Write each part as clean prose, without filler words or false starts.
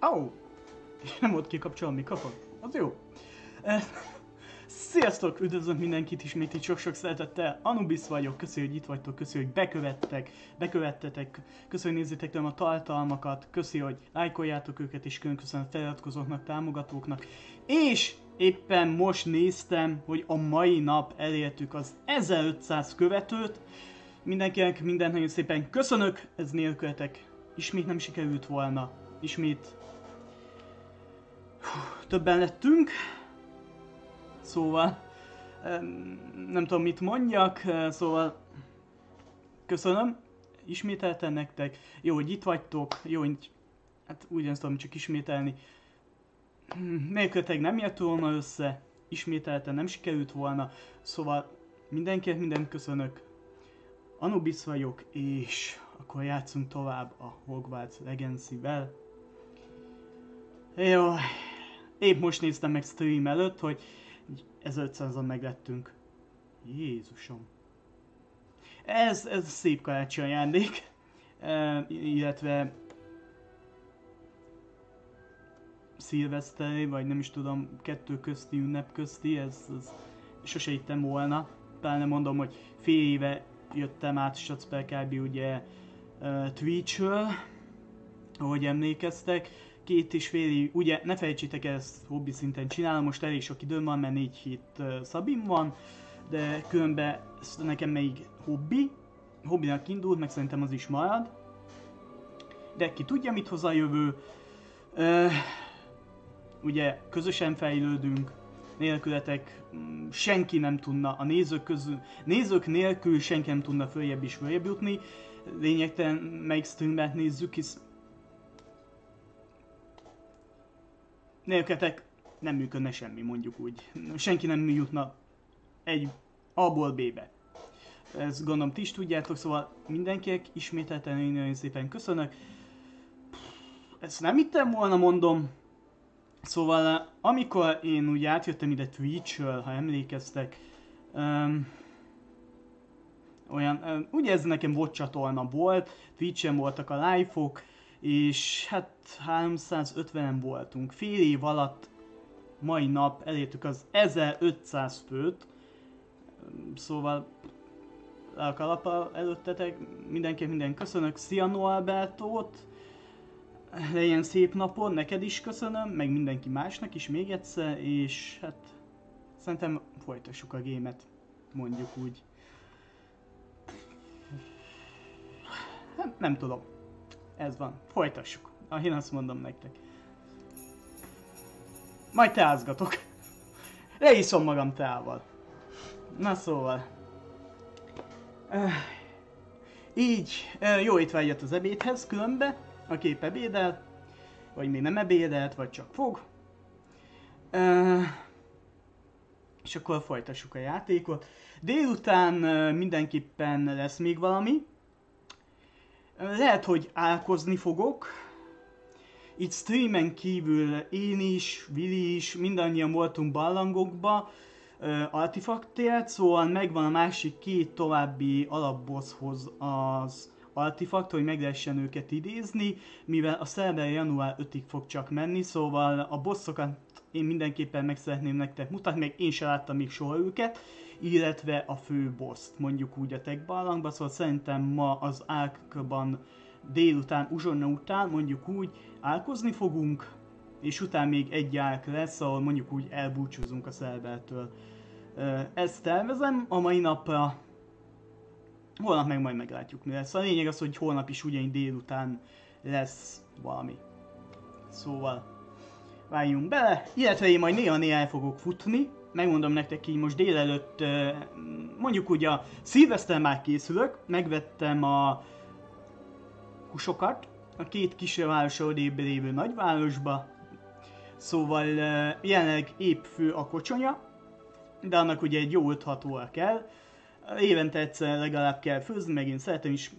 Au! Nem volt kikapcsolva a mikrofon? Az jó. Sziasztok! Üdvözlök mindenkit ismét itt sok-sok szeretettel. Anubis vagyok, köszönjük, hogy itt vagytok, köszönjük, hogy bekövettetek, köszönjük, hogy nézzétek tőlem a tartalmakat, köszönjük, hogy lájkoljátok őket, és külön köszönöm a feliratkozóknak, támogatóknak. És éppen most néztem, hogy a mai nap elértük az 1500 követőt. Mindenkinek mindent nagyon szépen köszönök, ez nélkületek ismét nem sikerült volna, ismét többen lettünk. Szóval nem tudom mit mondjak, szóval köszönöm ismételten nektek, jó, hogy itt vagytok, jó, hogy hát ugyanazt tudom csak ismételni. Nélkületek nem jött volna össze, ismételten nem sikerült volna, szóval mindenkinek mindent köszönök. Anubis vagyok, és akkor játszunk tovább a Hogwarts Legacy-vel. Jó, épp most néztem meg stream előtt, hogy 1500-an meglettünk. Jézusom. Ez szép karácsony ajándék. Illetve szilveszteri, vagy nem is tudom, kettő közti, ünnep közti, ez sose hittem volna. Pláne mondom, hogy fél éve jöttem át Stacper kb. Ugye Twitch-ről, ahogy emlékeztek. 2,5 év, ugye ne felejtsétek el, ezt hobbi szinten csinálom, most elég sok időm van, mert 4 hét szabim van, de különben nekem még hobbinak indult, meg szerintem az is marad. De ki tudja, mit hoz a jövő. Ugye közösen fejlődünk, nélkületek senki nem tudna, a nézők nélkül senki nem tudna följebb és följebb jutni. Lényegtelen melyik streamet nézzük, hisz nélkületek nem működne semmi, mondjuk úgy. Senki nem jutna egy A-ból B-be. Ezt gondolom ti is tudjátok, szóval mindenkinek ismételten nagyon szépen köszönök. Ezt nem hittem volna, mondom. Szóval amikor én úgy átjöttem ide Twitch-ről, ha emlékeztek, ugye ez nekem VOD csatorna volt, Twitch-en voltak a live-ok, és hát 350-en voltunk. Fél év alatt, mai nap elértük az 1500 főt. Szóval le a kalapa előttetek, mindenkinek minden köszönök. Szia Noalbertót! Legyen szép napon, neked is köszönöm, meg mindenki másnak is még egyszer, és hát szerintem folytassuk a gémet, mondjuk úgy. Hát nem tudom. Ez van. Folytassuk. Én azt mondom nektek. Majd teázgatok. Leiszom magam teával. Na szóval. Így. Jó étvágy jött az ebédhez különbe. Aki épp ebédel. Vagy még nem ebédelt, vagy csak fog. És akkor folytassuk a játékot. Délután mindenképpen lesz még valami. Lehet, hogy álkozni fogok. Itt streamen kívül én is, Vili is, mindannyian voltunk barlangokba, artifaktért, szóval megvan a másik két további alapbosshoz az artifakt, hogy meg lehessen őket idézni, mivel a szerver január 5-ig fog csak menni, szóval a bossokat én mindenképpen meg szeretném nektek mutatni, meg én sem láttam még soha őket, illetve a fő bosst, mondjuk úgy a tech barlangban, szóval szerintem ma az árkban délután, uzsonna után, mondjuk úgy álkozni fogunk, és utána még egy árk lesz, ahol mondjuk úgy elbúcsúzunk a szervertől. Ezt tervezem a mai napra, holnap meg majd meglátjuk mi lesz. A lényeg az, hogy holnap is ugyanígy délután lesz valami. Szóval vágjunk bele, illetve én majd néha el fogok futni. Megmondom nektek így most délelőtt, mondjuk úgy a szilveszter már készülök, megvettem a húsokat a két kisebb városra odébb lévő nagyvárosba, szóval jelenleg épp fő a kocsonya, de annak ugye egy jó 5-6 óra kell, évente egyszer legalább kell főzni, meg én szeretem is,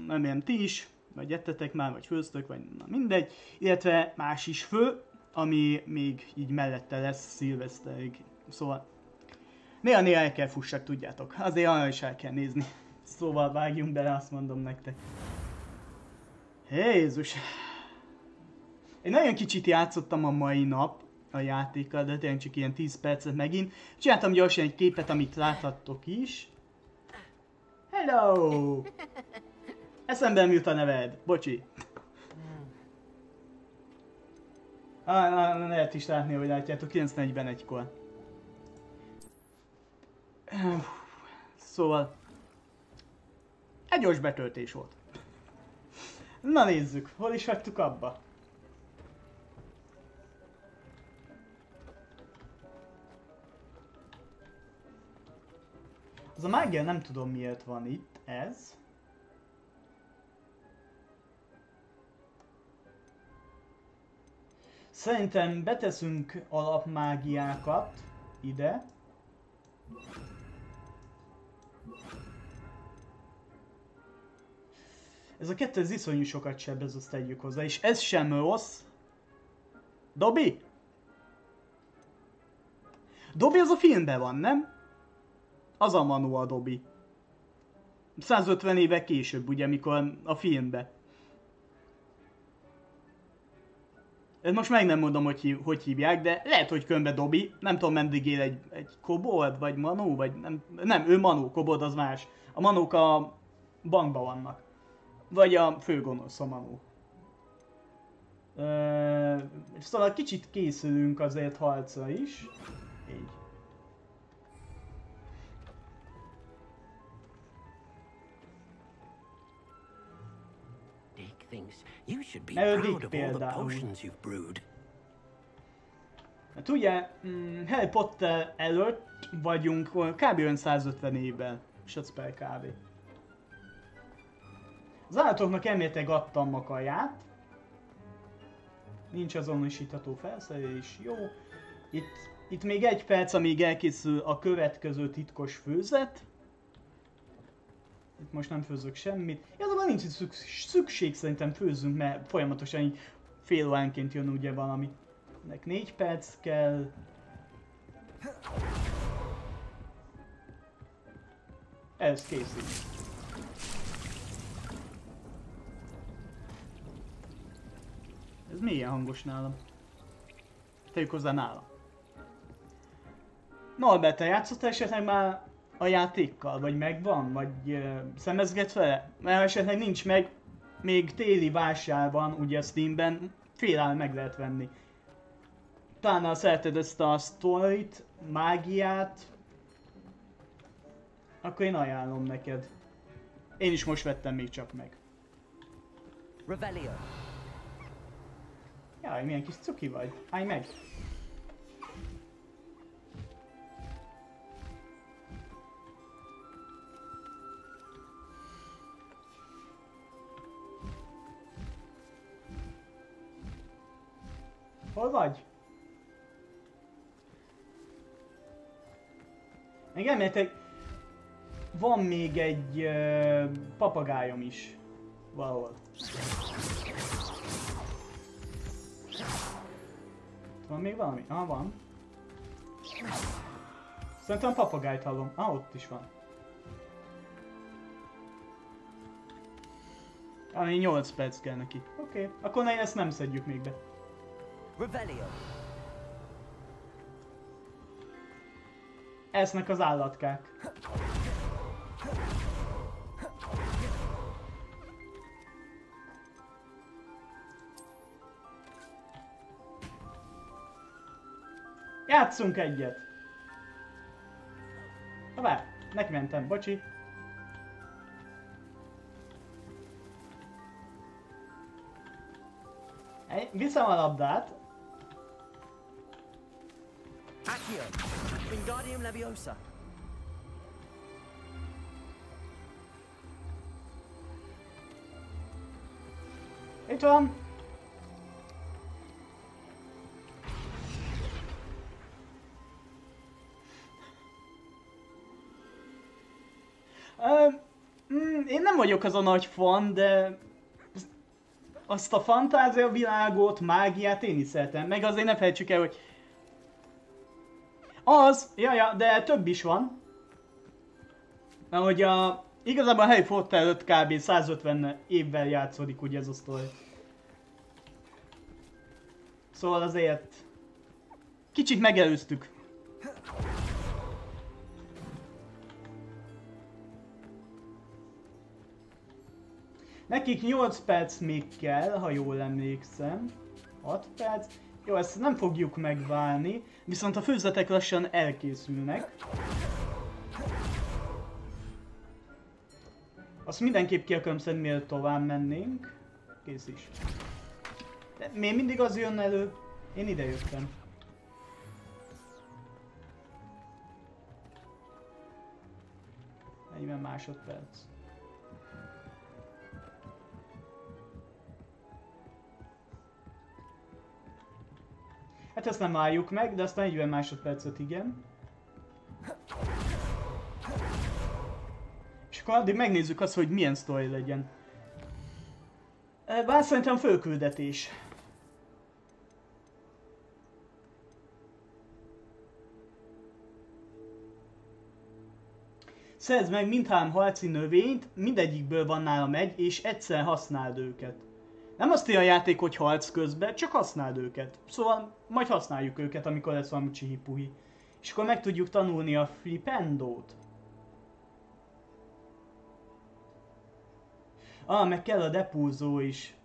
remélem ti is, vagy ettetek már, vagy főztök, vagy na mindegy, illetve más is fő, ami még így mellette lesz szilveszterig. Szóval néha el kell fussak, tudjátok. Azért arra is el kell nézni. Szóval vágjunk bele, azt mondom nektek. Jézus! Én nagyon kicsit játszottam a mai nap a játékkal, de tényleg csak ilyen 10 percet megint. Csináltam gyorsan egy képet, amit láthattok is. Hello! Eszembe jut a neved, bocsi. Lehet is látni, hogy látjátok, 9:41-kor. Szóval... egy gyors betöltés volt. Na nézzük, hol is hagytuk abba? Az a mágia nem tudom miért van itt, ez. Szerintem beteszünk alapmágiákat ide. Ez a kettő az iszonyú sokat sebez, azt tegyük hozzá, és ez sem rossz. Dobby? Dobby az a filmben van, nem? Az a Manó a Dobby. 150 évek később, ugye, mikor a filmben. Ezt most meg nem mondom, hogy hívják, de lehet, hogy könyvben Dobby. Nem tudom, meddig él egy kobold, vagy Manó, vagy nem, ő Manó, kobold az más. A Manók a bankban vannak. Vagy a főgonosz a Manó. Szóval kicsit készülünk azért harcra is. Így. Dick például. Hát ugye, Harry Potter előtt vagyunk kb. 150 évvel. Shots per kb. Az állatoknak elméletileg adtam a kaját. Nincs azonosítható felszerelés, jó. Itt még egy perc, amíg elkészül a következő titkos főzet. Itt most nem főzök semmit. Igazából nincs szükség, szerintem főzzünk, mert folyamatosan így fél óránként jön ugye valami. Ennek 4 perc kell. Ez készül. Ez milyen hangos nálam? Tegyük hozzá nálam. Norbert, te játszottál esetleg már a játékkal? Vagy megvan? Vagy szemezgetsz vele? Mert esetleg nincs meg, még téli vásár van ugye a Steamben, fél meg lehet venni. Talán ha szereted ezt a sztorit, mágiát, akkor én ajánlom neked. Én is most vettem még csak meg. Jaj, milyen kis cuki vagy. Állj meg! Hol vagy? Még elméletileg van még egy papagájom is valahol. Van még valami? Ah, van. Szerintem papagájt hallom. Ah, ott is van. Ami 8 perc kell neki. Oké, akkor ne ezt nem szedjük még be. Esznek az állatkák. Játszunk egyet! Várj, neki mentem, bocsi. Viszem a labdát. Itt van. Én nem vagyok az a nagy fan, de azt a fantázia világot, mágiát én is szeretem. Meg azért ne felejtsük el, hogy az, ja, de több is van. Mert hogy igazából a Harry Potter előtt kb. 150 évvel játszódik ugye ez a sztori. Szóval azért kicsit megelőztük. Nekik 8 perc még kell, ha jól emlékszem. 6 perc. Jó, ezt nem fogjuk megválni, viszont a főzetek lassan elkészülnek. Azt mindenképp ki akarom szedni, mielőtt tovább mennénk. Kész is. De miért mindig az jön elő? Én ide jöttem. Egyben másodperc. Hát ezt nem álljuk meg, de aztán 40 másodpercet igen. És akkor addig megnézzük azt, hogy milyen sztori legyen. Bár szerintem fölküldetés. Szerezd meg mindhárom harci növényt, mindegyikből van nálam egy, és egyszer használd őket. Nem azt írja a játék, hogy harc közben, csak használd őket. Szóval majd használjuk őket, amikor lesz valami csihipuhi. És akkor meg tudjuk tanulni a flipendót. Meg kell a depulzó is.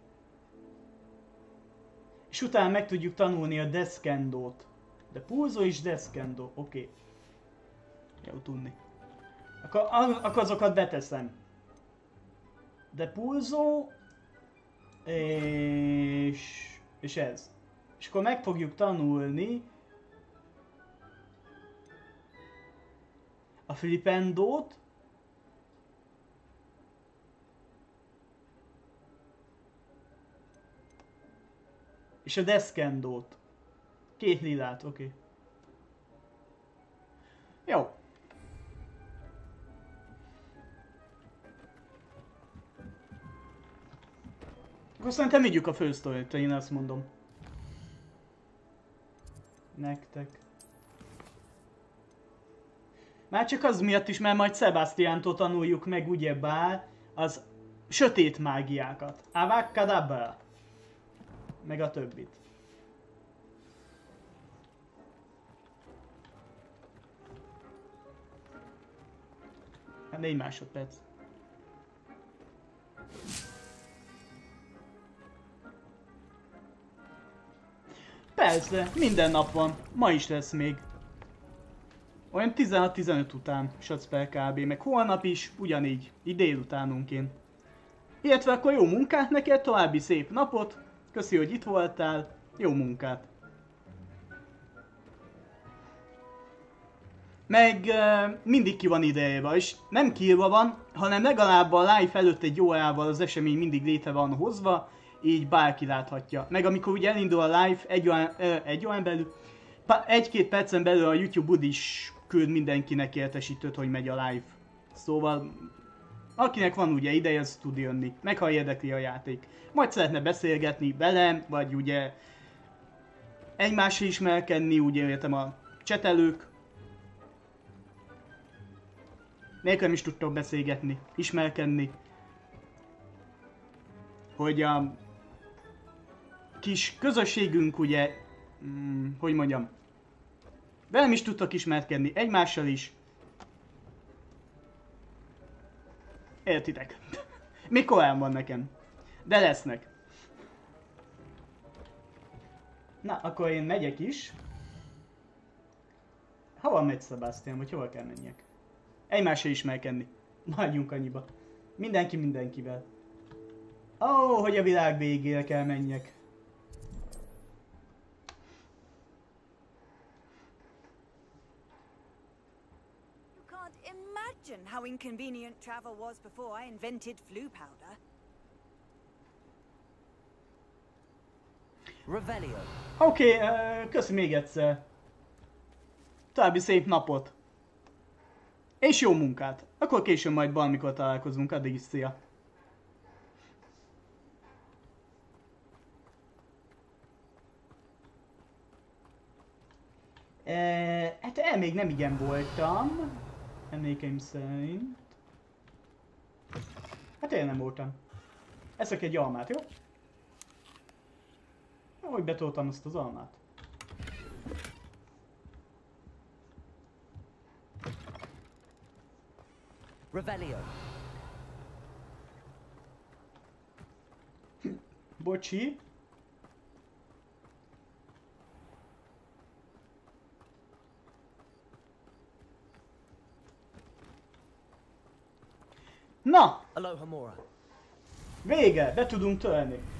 És utána meg tudjuk tanulni a deszkendót. Depulzó és deszkendó, oké. Jó tudni. Akkor azokat beteszem. Depulzó és ez. És akkor meg fogjuk tanulni a flipendót. És a deszkendót. 2 lilát, oké. Jó. Akkor szerintem vigyük a fősztorit, én azt mondom. Nektek. Már csak az miatt is, mert majd Sebastiántól tanuljuk meg ugyebár az sötét mágiákat. Avacadabra. Meg a többit. Hát 4 másodperc. Persze, minden nap van. Ma is lesz még. Olyan 16-15 után, satsz per kb. Meg holnap is, ugyanígy. Így délutánonként. Illetve akkor jó munkát neked, további szép napot. Köszi, hogy itt voltál. Jó munkát. Meg mindig ki van idejében, és nem kiírva van, hanem legalább a live előtt egy órával az esemény mindig létre van hozva, így bárki láthatja. Meg amikor ugye elindul a live, egy órán belül, 1-2 percen belül a YouTube is küld mindenkinek értesítőt, hogy megy a live. Szóval, akinek van ugye ideje, az tud jönni, meg ha érdekli a játék. Majd szeretne beszélgetni velem, vagy ugye egymásra ismerkedni, ugye értem a csetelők. Nélkülem is tudtok beszélgetni, ismerkedni. Hogy a kis közösségünk ugye, hogy mondjam, velem is tudtok ismerkedni, egymással is. Értitek? Még korán van nekem. De lesznek. Na, akkor én megyek is. Hova megy Sebastian, vagy hova kell menjek? Egymással ismerkedni. Maradjunk annyiba. Mindenki mindenkivel. Ó, hogy a világ végére kell menjek. You can't imagine how inconvenient travel was before I invented flu powder. Revelio. Oké, köszi még egyszer. További szép napot. És jó munkát. Akkor később majd valamikor találkozunk, addig is szia. Hát még nem igen voltam. Emlékeim szerint. Hát én nem voltam. Eszek egy almát, jó? Hogy betoltam azt az almát. Revelio. Bocsi. Na! Aloha Mora. Vége! Be tudunk törni.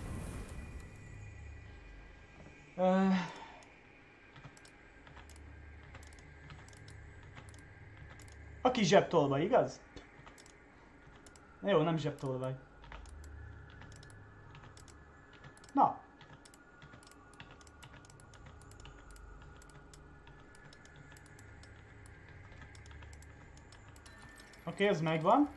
A kis zsebtolvaj, igaz? Jó, nem zsebtolvaj. Na. Oké, ez megvan.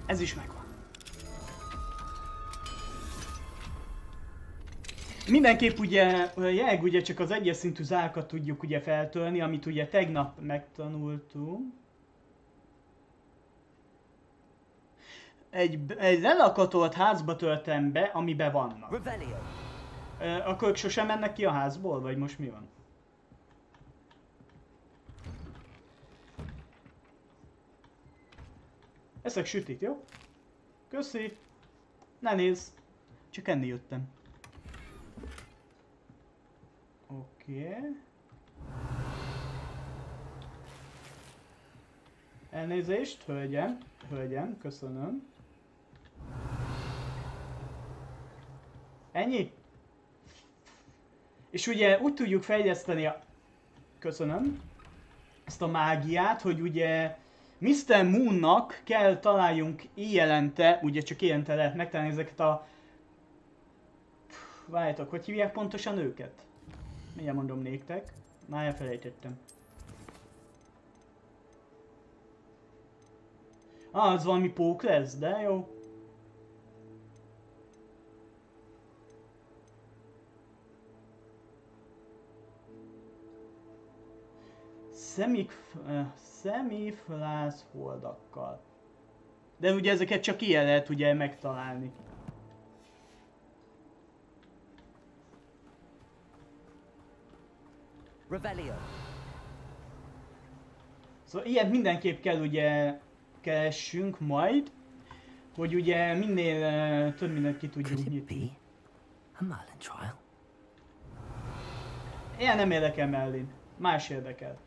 Ez is megvan. Mindenképp ugye, jelenleg ugye csak az egyes szintű zárkat tudjuk ugye feltölni, amit ugye tegnap megtanultunk. Egy lelakatolt házba töltem be, amiben vannak. Akkor ők sosem mennek ki a házból, vagy most mi van? Eszek sütit, jó? Köszi! Ne nézz! Csak enni jöttem. Oké. Elnézést, hölgyem. Hölgyem, köszönöm. Ennyi? És ugye úgy tudjuk fejleszteni a... Köszönöm. Ezt a mágiát, hogy ugye Mr. Moonnak kell találjunk éjjelente, ugye csak éjjelente lehet megtalálni ezeket a... Várjátok, hogy hívják pontosan őket? Mindjárt mondom néktek. Már elfelejtettem. Az valami pók lesz, de jó. Szemiflászholdakkal. De ugye ezeket csak ilyen lehet ugye megtalálni. Revelio. Szóval ilyet mindenképp kell ugye keressünk majd, hogy ugye minél több mindent ki tudjuk nyitni. Ilyen nem érdekel Merlin, más érdekel.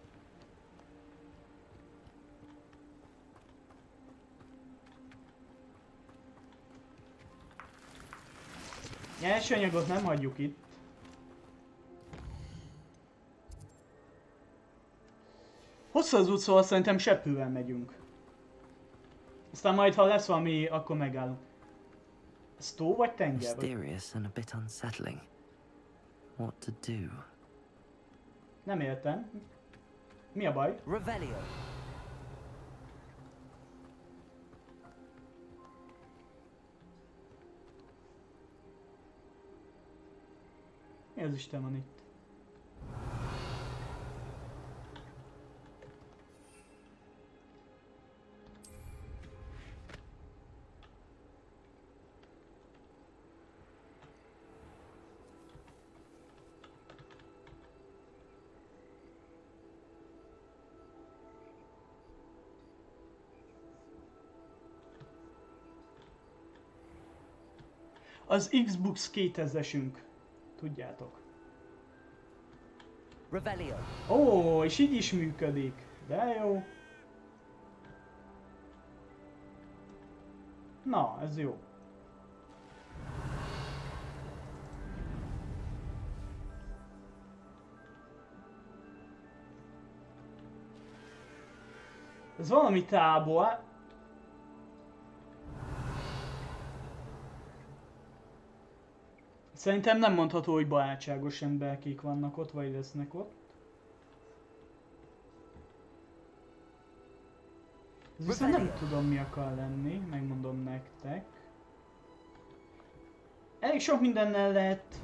Nyersanyagot nem hagyjuk itt. Hosszú az út, szóval szerintem seppővel megyünk. Aztán majd, ha lesz valami, akkor megállunk. Ez tó vagy tenger? Mysterious and a bit unsettling. What to do? Nem értem. Mi a baj? Revelio. Mi az Isten van itt? Az Xbox 2000-esünk. Tudjátok. Revelio. Ó, és így is működik. De jó. Na, ez jó. Ez valami tábor. Szerintem nem mondható, hogy barátságos emberkék vannak ott, vagy lesznek ott. Ez viszont nem tudom, mi akar lenni, megmondom nektek. Elég sok mindennel lehet.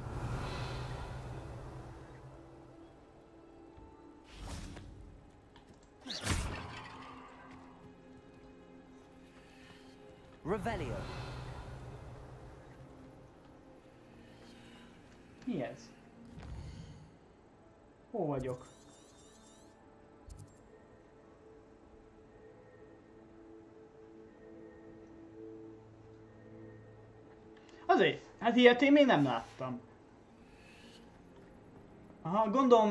Revelio. Mi ez? Hol vagyok? Azért, hát ilyet én még nem láttam. Aha, gondolom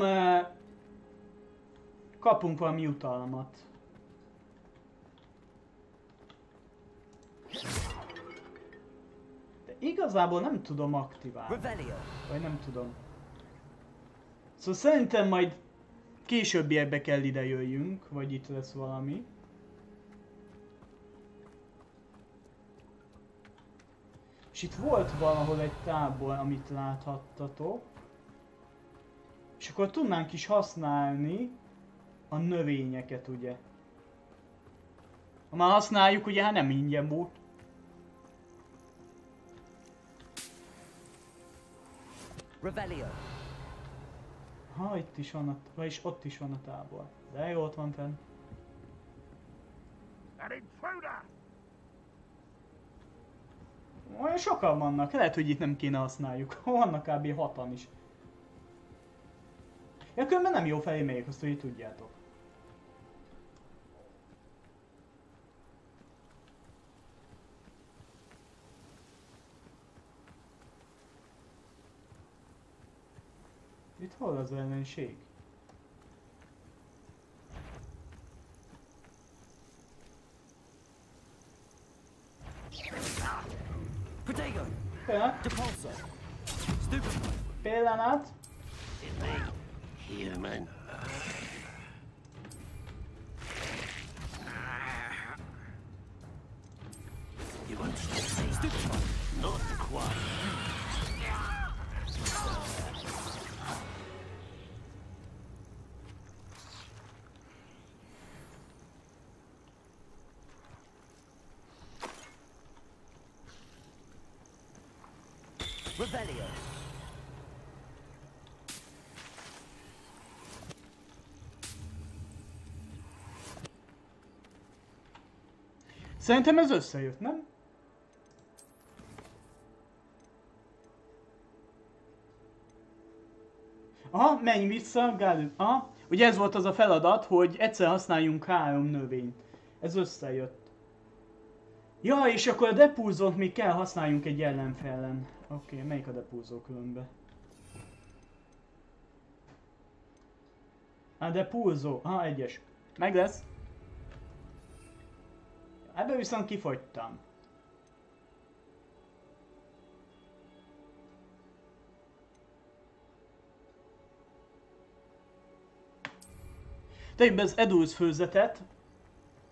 kapunk valami jutalmat. De igazából nem tudom aktiválni. Vagy nem tudom. Szóval szerintem majd későbbiekbe kell ide jöjjünk, vagy itt lesz valami. És itt volt valahol egy tábor, amit láthattatok. És akkor tudnánk is használni a növényeket, ugye. Ha már használjuk, ugye hát nem ingyen volt. Ha, itt is van vagyis ott is van a tábor. De jó, ott van fenn. Olyan sokan vannak, lehet, hogy itt nem kéne használjuk. Vannak kb. 6-an is. Ja, különben nem jó felé megyek, azt hogy tudjátok. Itt hol az ellenség? Pillanat. Human. You understand? Stupid. Not quite. Rebellion. Szerintem ez összejött, nem? Aha, menj vissza, Gálő. Aha, ugye ez volt az a feladat, hogy egyszer használjunk 3 növényt. Ez összejött. Ja, és akkor a depulzót még kell használjunk egy ellenfellen. Oké, melyik a depulzó különben? A depulzó, aha, 1-es. Meg lesz. Ebből viszont kifogytam. Tegyük be az Edulsz főzetet,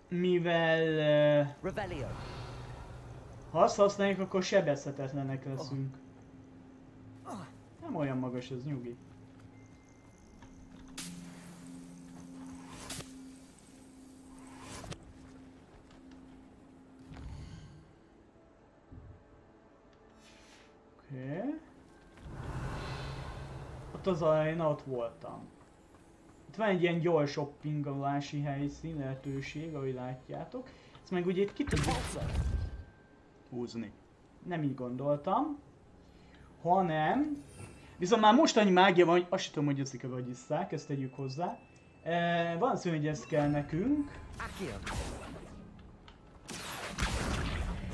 mivel ha azt használjuk, akkor sebezhetetlenek leszünk. Nem olyan magas ez, nyugi. Oké. Ott az aréna, ott voltam. Itt van egy ilyen gyors shoppingolási helyszín, lehetőség, ahogy látjátok. Ezt meg ugye itt ki tudjuk húzni. Nem így gondoltam. Hanem... Viszont már most annyi mágia van, hogy azt sem tudom, hogy ezek vagy isszák, ezt tegyük hozzá. Van szó, hogy ez kell nekünk.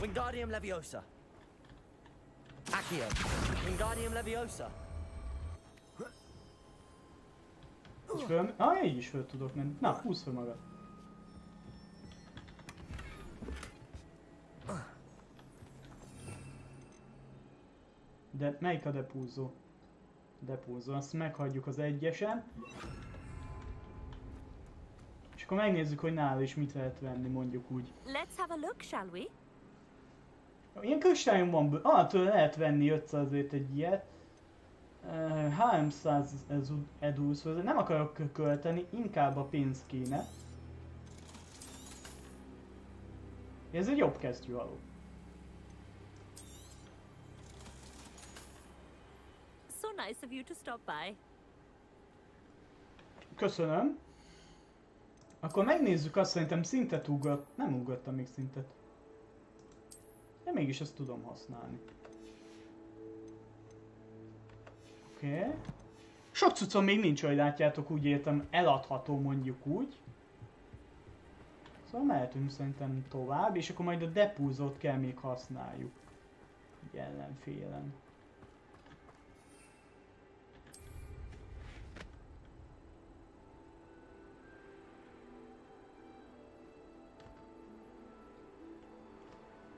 Wingardium Leviosa. Accio. Wingardium Leviosa. Így is föl tudok menni. Na, húzz fel magad. De melyik a depulzó? Depulzó, azt meghagyjuk az 1-esen. És akkor megnézzük, hogy nála is mit lehet venni, mondjuk úgy. Let's have a look, shall we? Ilyen kristályom van, tőle lehet venni 500-ért egy ilyet. 300 edulsz, nem akarok költeni, inkább a pénz kéne. Ez egy jobb kesztyűhaló. So nice of you to stop by. Köszönöm. Akkor megnézzük azt, szerintem szintet ugrott. Nem ugrottam még szintet. De mégis ezt tudom használni. Oké. Sok cuccom még nincs, ahogy látjátok, úgy értem, eladható mondjuk úgy. Szóval mehetünk szerintem tovább, és akkor majd a depuzót kell még használjuk. Egy ellenfélen.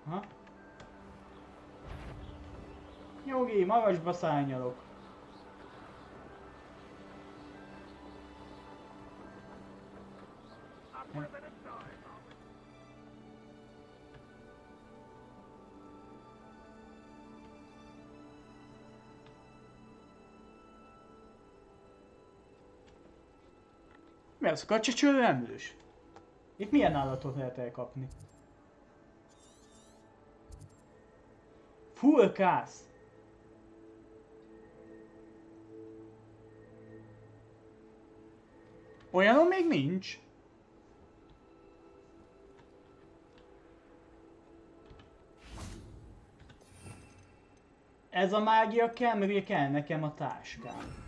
Ha? Nyugi, magasba szárnyalok. Mi az a kacsacsőrű emlős? Itt milyen állatot lehet elkapni? Fullkász! Olyanon még nincs. Ez a mágia kell, mert ugye kell nekem a táskám.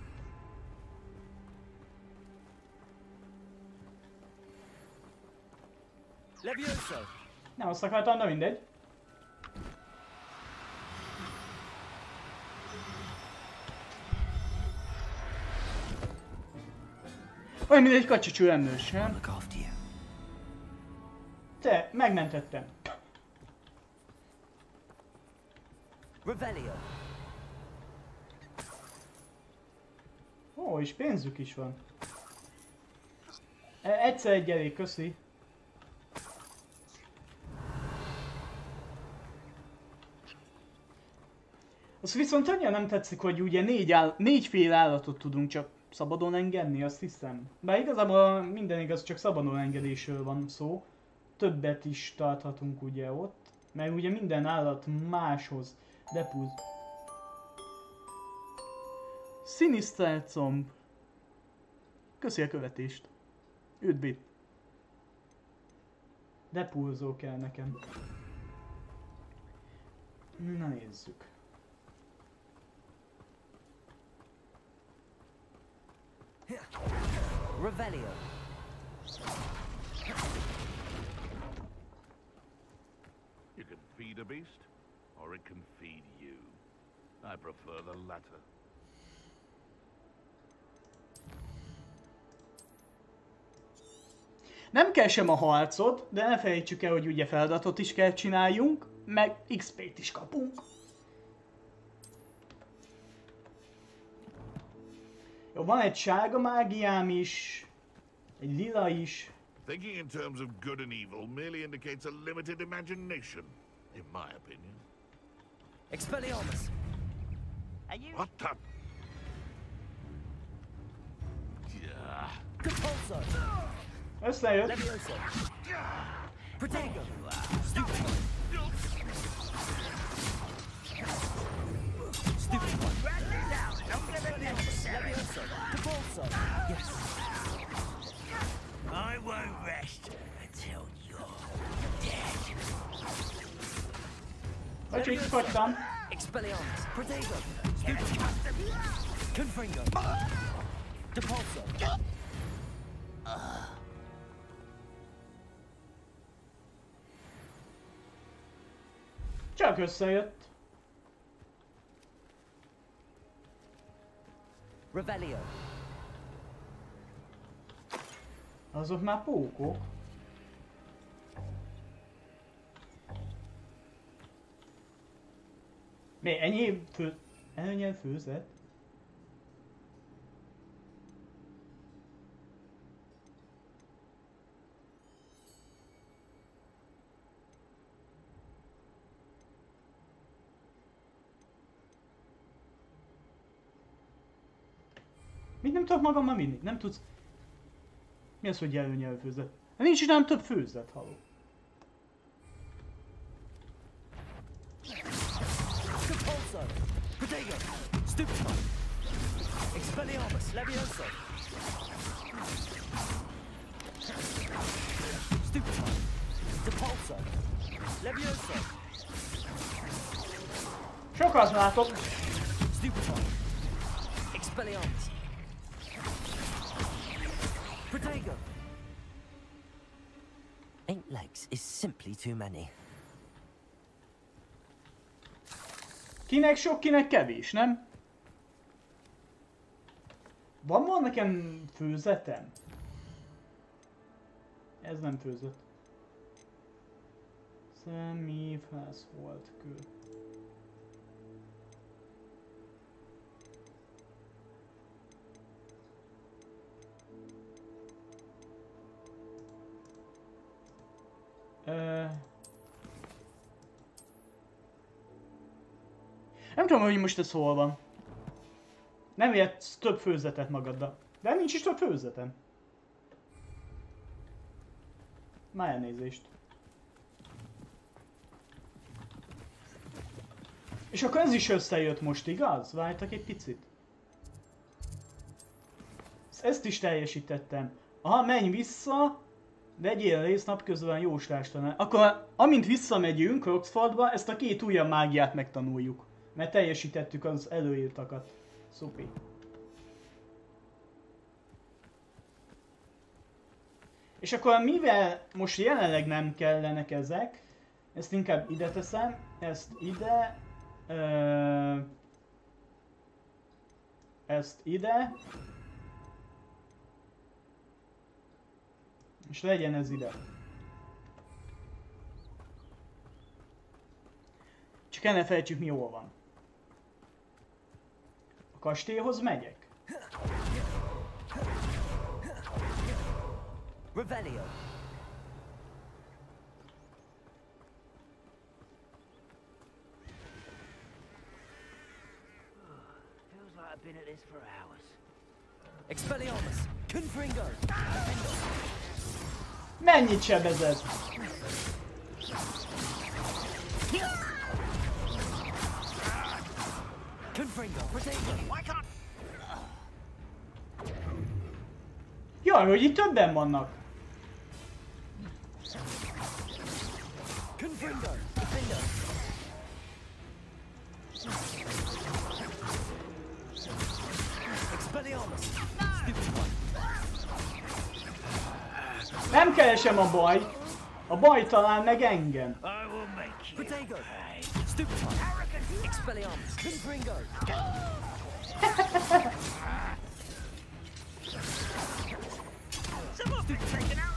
Nem azt akartam, de mindegy. Olyan, mint egy kacsacső emlős, nem? Te, megmentettem. Ó, és pénzük is van. Egyszer egy elég, köszi. Az viszont annyira nem tetszik, hogy ugye négyféle állatot tudunk csak szabadon engedni, azt hiszem. Bár igazából minden igaz, csak szabadon engedésről van szó. Többet is tarthatunk ugye ott, mert ugye minden állat máshoz depuz. Siniszter comb. Köszi a követést. Üdv. Depulzó kell nekem. Na nézzük. Revelio. You can feed a beast, or it can feed you. I prefer the latter. Nem kell sem a harcot, de ne felejtsük el, hogy ugye feladatot is kell csináljunk, meg XP-t is kapunk. Jó, van egy sárga mágiám is, egy lila is. Thinking in terms of good and evil merely indicates a limited imagination, in my opinion. Expelliarmus. What the? Yeah. Compulso. Összejött. Levioso. Protego. Stupid. Stupid one. Levioso. Compulso. Yes. I won't rest until you're dead. Bocsi, fogytam. Expelliarmus. Protego. Stupid. Confringo. Depulso. Csak összejött. Revelio. Azok már pókok. Mi, ennyi előnyel főzet? Mit nem tudok magammal vinni? Nem tudsz... Mi az, hogy előnyel főzet? Nincs is nem több főzet, haló. Compulso. Protego. Stupid one. Expelliarmus. Levioso. Stupid one. Depulso. Levioso. Sokat látok. Stupid one. Expelliarmus. Protego. 8 legs is simply too many. Kinek sok, kinek kevés, nem? Van nekem főzetem? Ez nem főzet. Személyfász volt kő. Nem tudom, hogy most ez hol van. Nem értsz több főzetet magaddal. De nincs is több főzetem. Már elnézést. És akkor ez is összejött most, igaz? Vártak egy picit. Ezt is teljesítettem. Aha, menj vissza. Vegyél részt napközben jóslástalan. Akkor amint visszamegyünk Oxfordba, ezt a 2 újabb mágiát megtanuljuk. Mert teljesítettük az előírtakat. Szupi. És akkor mivel most jelenleg nem kellenek ezek, ezt inkább ide teszem, ezt ide, ezt ide, és legyen ez ide. Csak el ne felejtsük, mi jól van. A kastélyhoz megyek. Revelio. Feels like I've been at this for hours. Expelliarmus. Confringo. Mennyit sebezed? Confringo. Protego. Why can't... Jaj, hogy itt többen vannak. Confringo. Defendo. Expelliarmus. Stupid one. Nem keresem a bajt. A baj talán meg engem. I will make you Protego. pay. Stupid one. Expelliarmus. Confringo. Someone's been taken out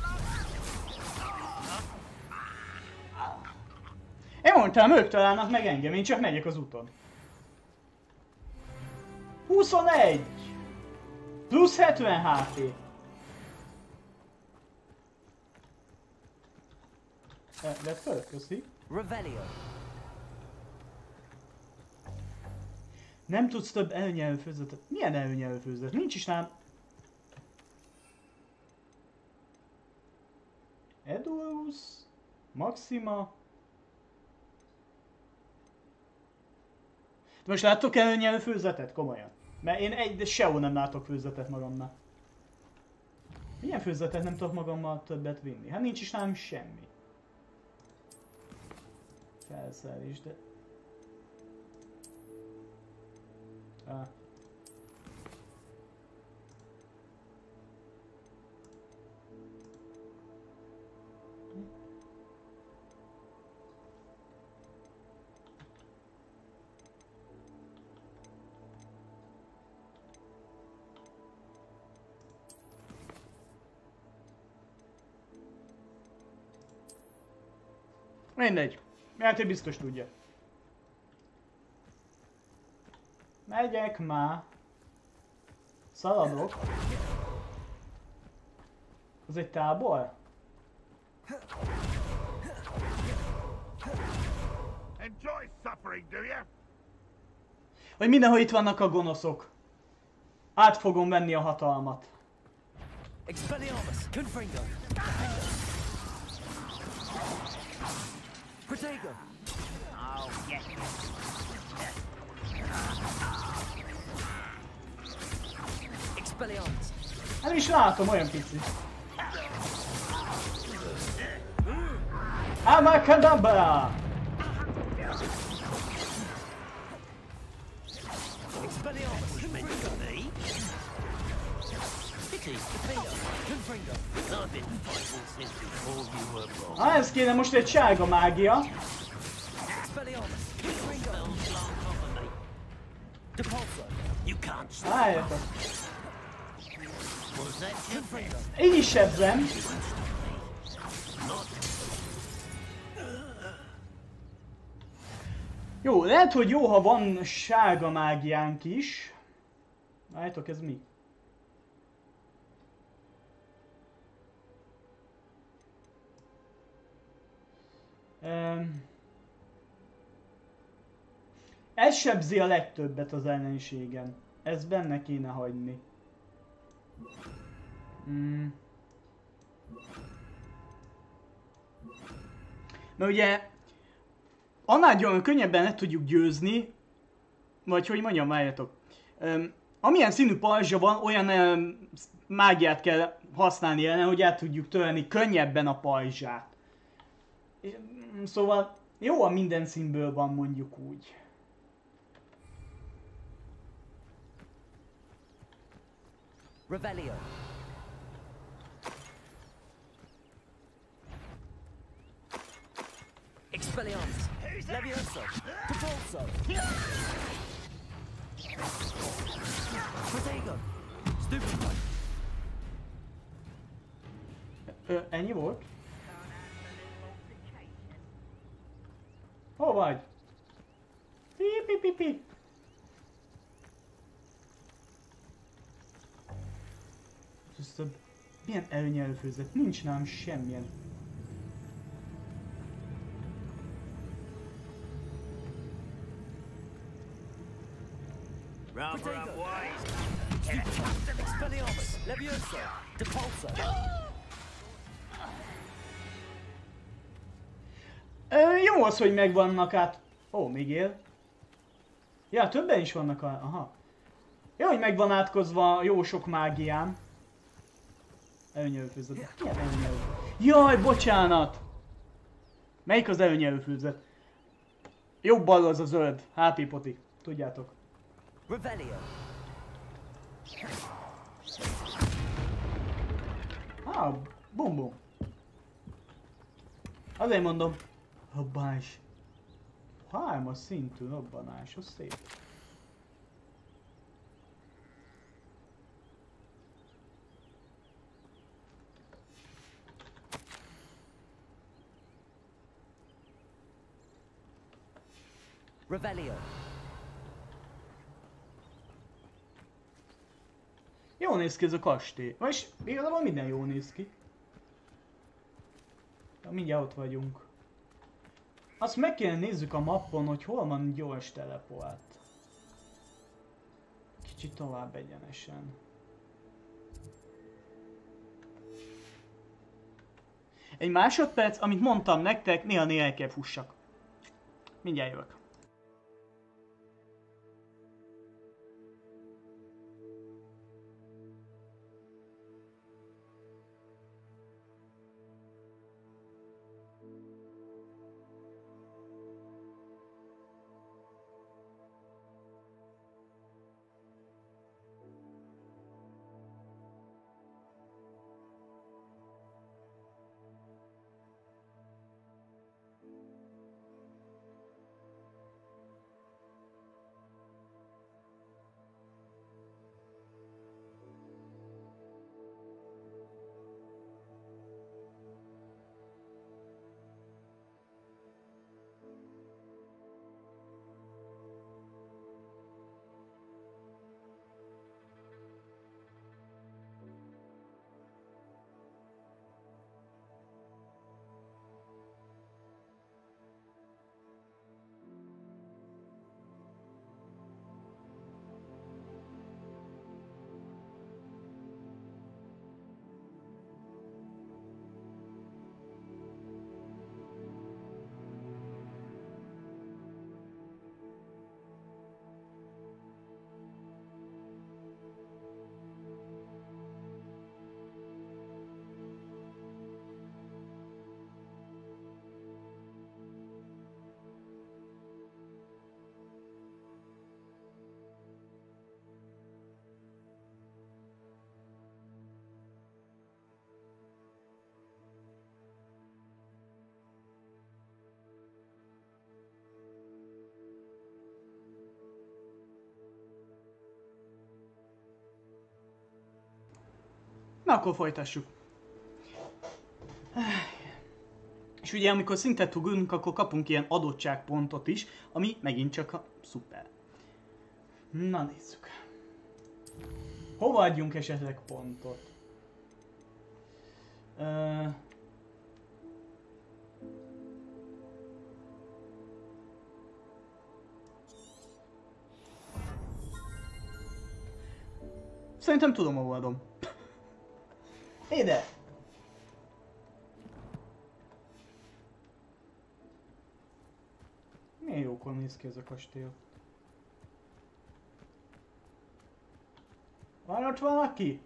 Én mondtam, ők találnak meg engem, én csak megyek az úton. 21! Plusz 70 HP. Vedd föl, köszi. Revelio. Nem tudsz több előnyelvű főzetet. Milyen előnyelvű főzet? Nincs is nálam. Edulus, Maxima. De most láttok előnyelvű főzetet? Komolyan. Mert én sehol nem látok főzetet magamnál. Milyen főzetet nem tudok magammal többet vinni? Hát nincs is nálam semmi. Felszerelés, de... Mindegy. Játék biztos tudja. Megyek már. Szaladok. Az egy tábor? Enjoy suffering, do you? Vagy mindenhol itt vannak a gonoszok. Át fogom venni a hatalmat. Expelliarmus. Confringo. Protego. Oh, yes. Expelliarmus. Nem is látom, olyan pici. Abracadabra! Expelliarmus! Confringo! Pity! Defeater! Confringo! I've been fighting since before you were born. Ez kéne most egy sárga mágia. Expelliarmus! Confringo! Don't laugh off of me. Depulso! You can't stop. Álljatok. Was that your Confringo! Én is sebzem. Jó, lehet, hogy jó, ha van sárga mágiánk is. Álljatok, ez mi? Ez sebzi a legtöbbet az ellenségen. Ezt benne kéne hagyni. Mert ugye annál könnyebben le tudjuk győzni, vagy hogy mondjam, várjatok. Amilyen színű pajzsa van, olyan mágiát kell használni ellen, hogy át tudjuk törni könnyebben a pajzsát. Szóval jó, a minden színből van, mondjuk úgy. Revelio! Expelliarmus! Levioso! Depulso! Protego! Stupefy! Ennyi volt? Hol vagy? Pi. Milyen előnyelőfőzet? Nincs nálam semmilyen. Rather unwise. Expelliarmus! Levioso! Depulso! Jó az, hogy megvannak át... Ó, még él. Ja, többen is vannak aha. Jó, hogy megvan átkozva jó sok mágiám. Előnyelőfőzet. Milyen előnyelőfőzet? Jaj, bocsánat! Melyik az előnyelőfőzet? Jobb bal az a zöld. HP poti. Tudjátok. Revelio! Bum. Azért mondom. Robbanás. 3-as szintű robbanás, az szép. Revelio! Jól néz ki ez a kastély. Vagyis igazából minden jól néz ki. Ja, mindjárt ott vagyunk. Azt meg kéne nézzük a mappon, hogy hol van gyors teleport. Kicsit tovább egyenesen. Egy másodperc, amit mondtam nektek, néha el kell fussak. Mindjárt jövök. Na akkor folytassuk. És ugye amikor szintet ugrunk, akkor kapunk ilyen adottságpontot is, ami megint csak szuper. Na nézzük. Hova adjunk esetleg pontot? Szerintem tudom, hova adom. Ide! Milyen jókor néz ki ez a kastély. Van ott valaki?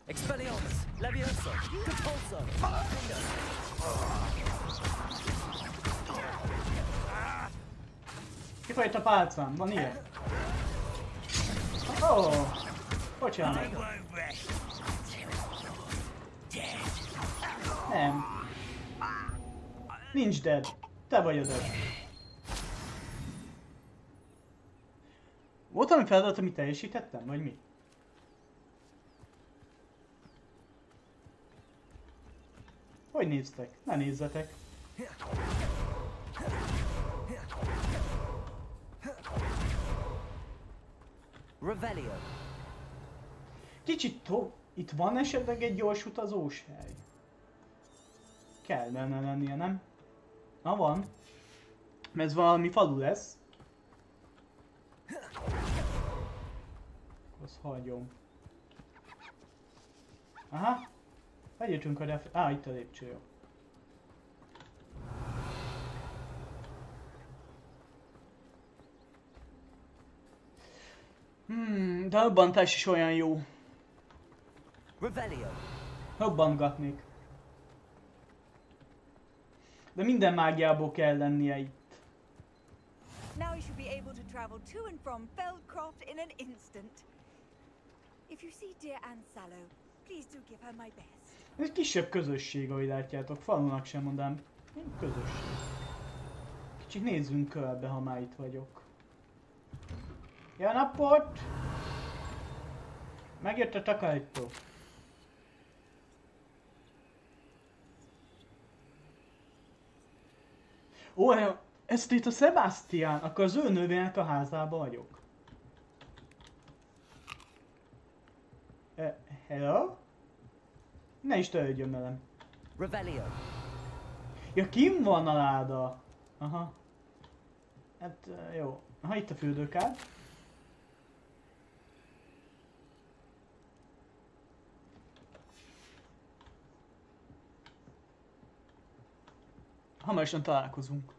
Expelliarmus, Leviosa, Repulsor, Kifolyt a pálcám, van ilyen? Ó, bocsánat. I won't rest until you're dead. Nem. Nincs dead. Te vagy a dead. Volt valami feladat, amit teljesítettem, vagy mi? Hogy néztek? Ne nézzetek. Revelio. Kicsit itt van esetleg egy gyors utazós hely? Kellene lennie, nem? Na van. Ez valami falu lesz. Azt hagyom. Aha. Eljöttünk a itt a lépcső, jó. De a robbantás is olyan jó. Revelio. Robbantgatnék. De minden mágiából kell lennie itt. Now you should be able to travel to and from Feldcroft in an instant. If you see dear Anne Sallow, please do give her my best. Ez egy kisebb közösség, ahogy látjátok. Falunak sem mondám. Közösség. Kicsit nézzünk körbe, ha már itt vagyok. Ja, napot! Megjött a takarító. Ó, ezt itt a Sebastian, akkor az ő nővének a házában vagyok. Hello? Ne is törődjön velem. Revelio. Ja, kim van a láda? Aha. Hát jó. Aha, itt a fürdőkád. Hamarosan találkozunk.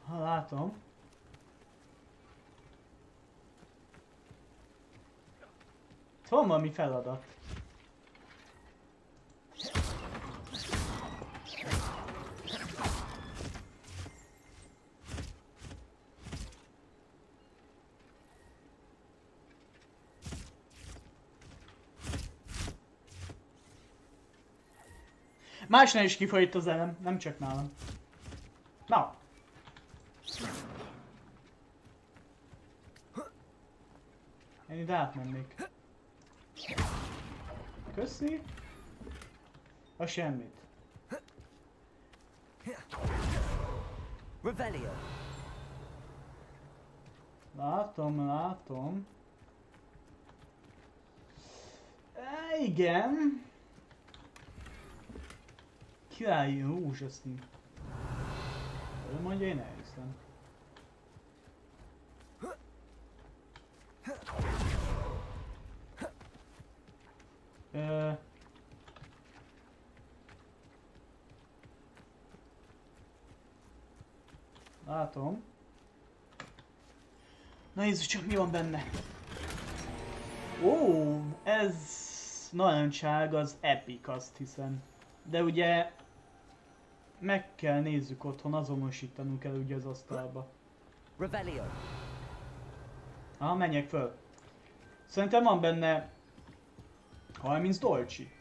Ha látom. Van valami feladat. Másnál is kifolyt az elem, nem csak nálam. Na. Én ide átmennék. Köszi. A semmit. Revelio. Látom. Igen. Királyi rózsaszín. Ő mondja, én elhiszem. Látom. Na nézzük csak, mi van benne. Ó, ez narancság, az epic, azt hiszem. De ugye meg kell nézzük otthon, azonosítanunk kell ugye az asztalba. Revelio. Aha, menjek föl. Szerintem van benne 30 dolcsi.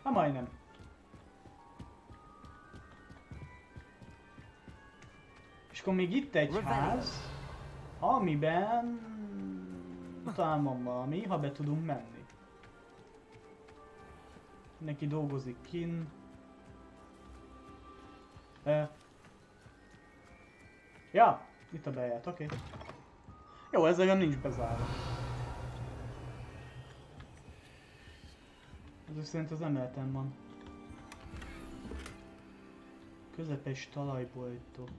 Ha majdnem. És akkor még itt egy ház, amiben talán van valami, ha be tudunk menni. Neki dolgozik kin. Ja, itt a bejárt, oké. Jó, ez legalább nincs bezárva. Ez szerint az emeleten van. Közepes talajboltok.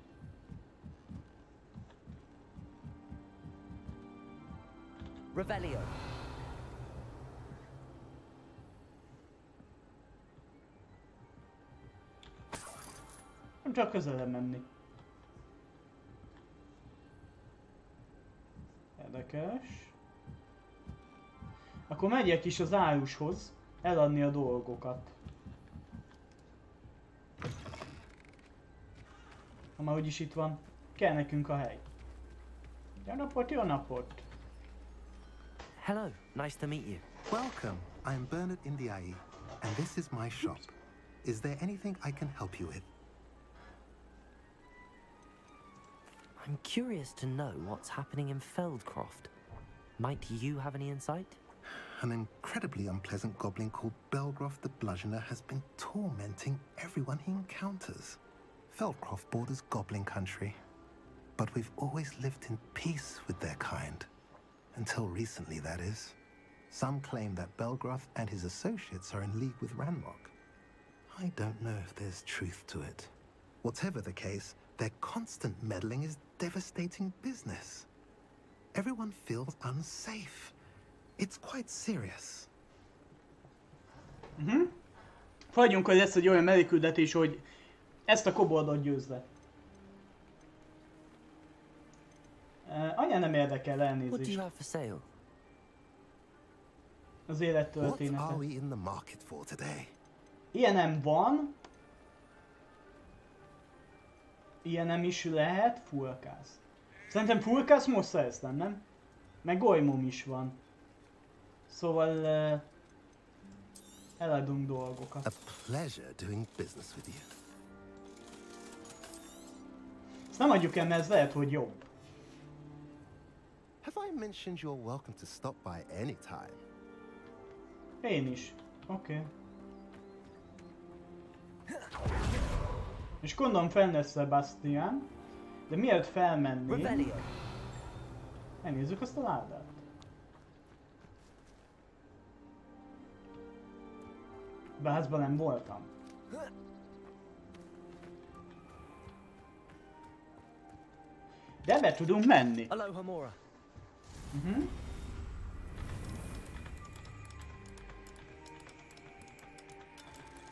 Revelio. Nem csak közelebb menni. Érdekes. Akkor megyek is az árushoz eladni a dolgokat. Ha már úgyis itt van, kell nekünk a hely. Jó napot, jó napot! Hello, nice to meet you. Welcome. I'm Bernard Indiai, and this is my shop. Is there anything I can help you with? I'm curious to know what's happening in Feldcroft. Might you have any insight? An incredibly unpleasant goblin called Belgroth the Bludgeoner has been tormenting everyone he encounters. Feldcroft borders goblin country, but we've always lived in peace with their kind. Until recently, that is. Some claim that Belgroth and his associates are in league with Ranrock. I don't know if there's truth to it. Whatever the case, their constant meddling is devastating business. Everyone feels unsafe. It's quite serious. Fagyjunk, hogy lesz egy olyan melléküldetés, hogy ezt a koboldot győzze. Anya nem érdekel, What do you elnézést. have for sale? Az What élettörténete. are we in the market for today? Ilyenem van. Ilyenem is lehet, fullkász. Szerintem fullkász most szereztem, nem? Meg golymom is van. Szóval eladunk dolgokat. A pleasure doing business with you. Ezt nem adjuk el, mert ez lehet, hogy jobb. Have I mentioned you're welcome to stop by anytime? Én is. Oké. És gondolom fenn lesz Sebastian, de mielőtt felmennénk, Revelio. megnézzük azt a ládát. Bázban nem voltam. De be tudunk menni. Aloha Mora.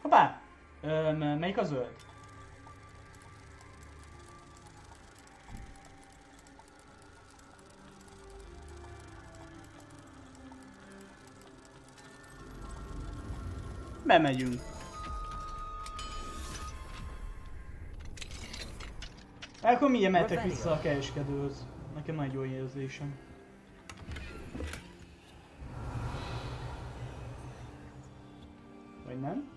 Hoppá! Melyik a zöld? Bemegyünk. Akkor mindjárt mehetek vissza a kereskedőhöz. Nekem nagy jó érzésem. Vagy nem?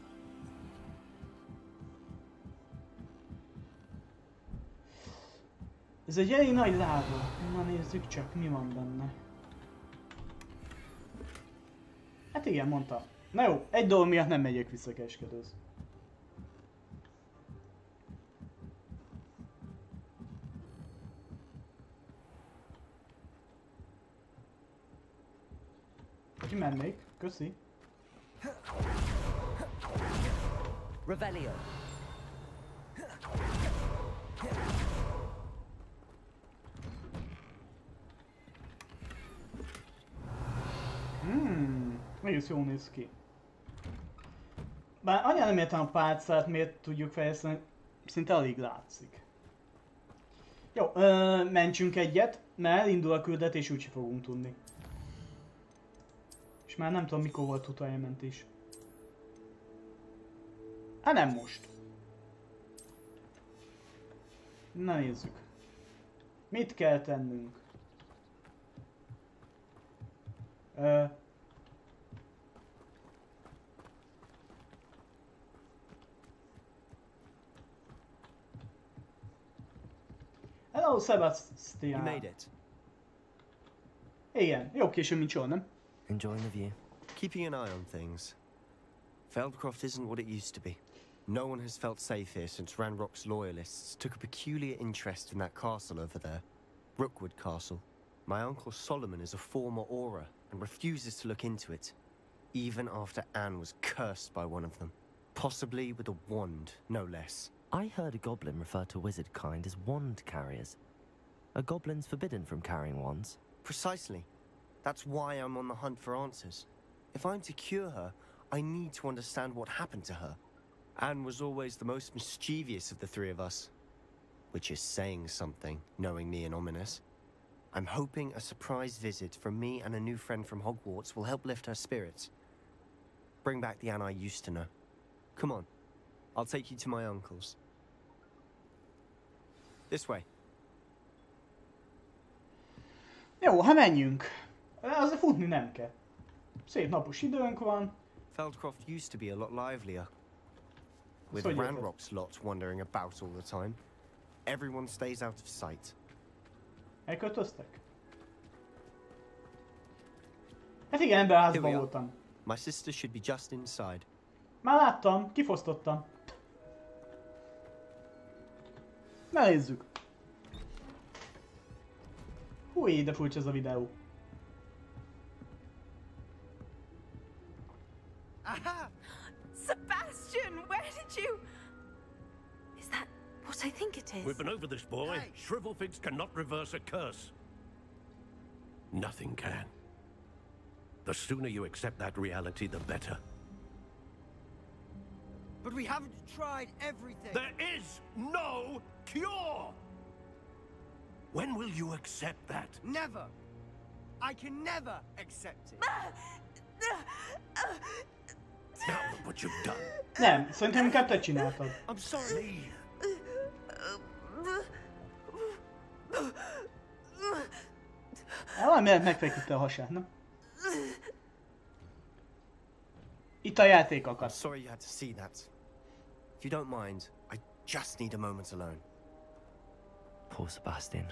Ez egy elég nagy láda. Na nézzük csak, mi van benne. Hát igen, mondtam. Na jó, egy dolog miatt nem megyek vissza a kereskedőhöz. Ki mennék? Köszi. Revelio. Egész jól néz ki. Bár annyira nem értem a pálcát, miért tudjuk fejleszteni, szinte alig látszik. Jó, mentsünk egyet, mert elindul a küldetés, úgyse fogunk tudni. És már nem tudom mikor volt utoljára mentés. Hát nem most. Na nézzük. Mit kell tennünk? Hello, Sebastian. You made it. Igen, jobb később, mint soha, nem? Enjoying the view. Keeping an eye on things. Feldcroft isn't what it used to be. No one has felt safe here since Ranrock's loyalists took a peculiar interest in that castle over there. Rookwood Castle. My uncle Solomon is a former Auror and refuses to look into it, even after Anne was cursed by one of them. Possibly with a wand, no less. I heard a goblin refer to wizard kind as wand carriers. Are goblins forbidden from carrying wands? Precisely. That's why I'm on the hunt for answers. If I'm to cure her, I need to understand what happened to her. Anne was always the most mischievous of the three of us. Which is saying something, knowing me and ominous. I'm hoping a surprise visit from me and a new friend from Hogwarts will help lift her spirits. Bring back the Anne I used to know. Come on. I'll take you to my uncle's. This way. Jó, ha menjünk. Azért futni nem kell. Szép napos időnk van. Feldcroft used to be a lot livelier. With So you Ranrock's lot wandering about all the time. Everyone stays out of sight. Elköltöztek? Hát igen, ebben a Here házban we are. voltam. My sister should be just inside. Már láttam, kifosztottam. Na nézzük. Húj, de furcsa ez a videó. Aha! Sebastian, where did you... Is that what I think it is? We've been over this, boy. Shrivelfigs cannot reverse a curse. Nothing can. The sooner you accept that reality, the better. But we haven't tried everything. There is no cure! When will you accept that? Never. I can never accept it. Now look what you've done. Nem, szerintem inkább te csináltad. I'm sorry. Valamiért megfeküdte a hasát, nem? Itt a játék I'm akad. sorry you had to see that. If you don't mind, I just need a moment alone. Poor Sebastian.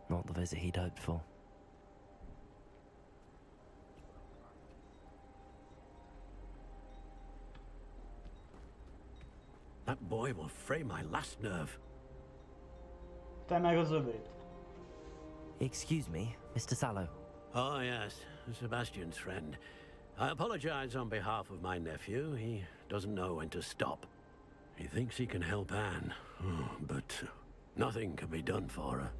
Not the visit he'd hoped for. That boy will fray my last nerve. Te meg az övét. Excuse me, Mr. Sallow. Oh, yes, Sebastian's friend. I apologize on behalf of my nephew. He doesn't know when to stop. He thinks he can help Anne, but nothing can be done for her.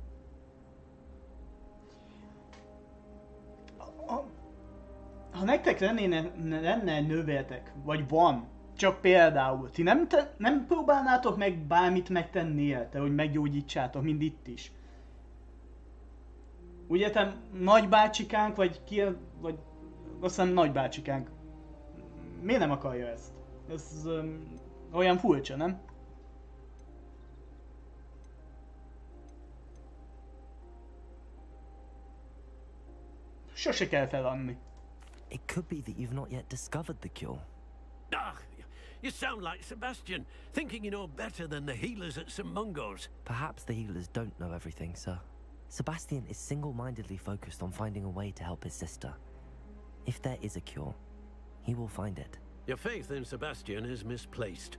Ha nektek lenne egy nővértek, vagy van, csak például, ti nem próbálnátok meg bármit megtenni érte, hogy meggyógyítsátok, mind itt is? Ugye te nagybácsikánk, vagy ki, vagy azt hiszem nagybácsikánk. Miért nem akarja ezt? Ez olyan furcsa, nem? Sose kell feladni. It could be that you've not yet discovered the cure. Ah, you sound like Sebastian, thinking you know better than the healers at St. Mungo's. Perhaps the healers don't know everything, sir. Sebastian is single-mindedly focused on finding a way to help his sister. If there is a cure, he will find it. Your faith in Sebastian is misplaced.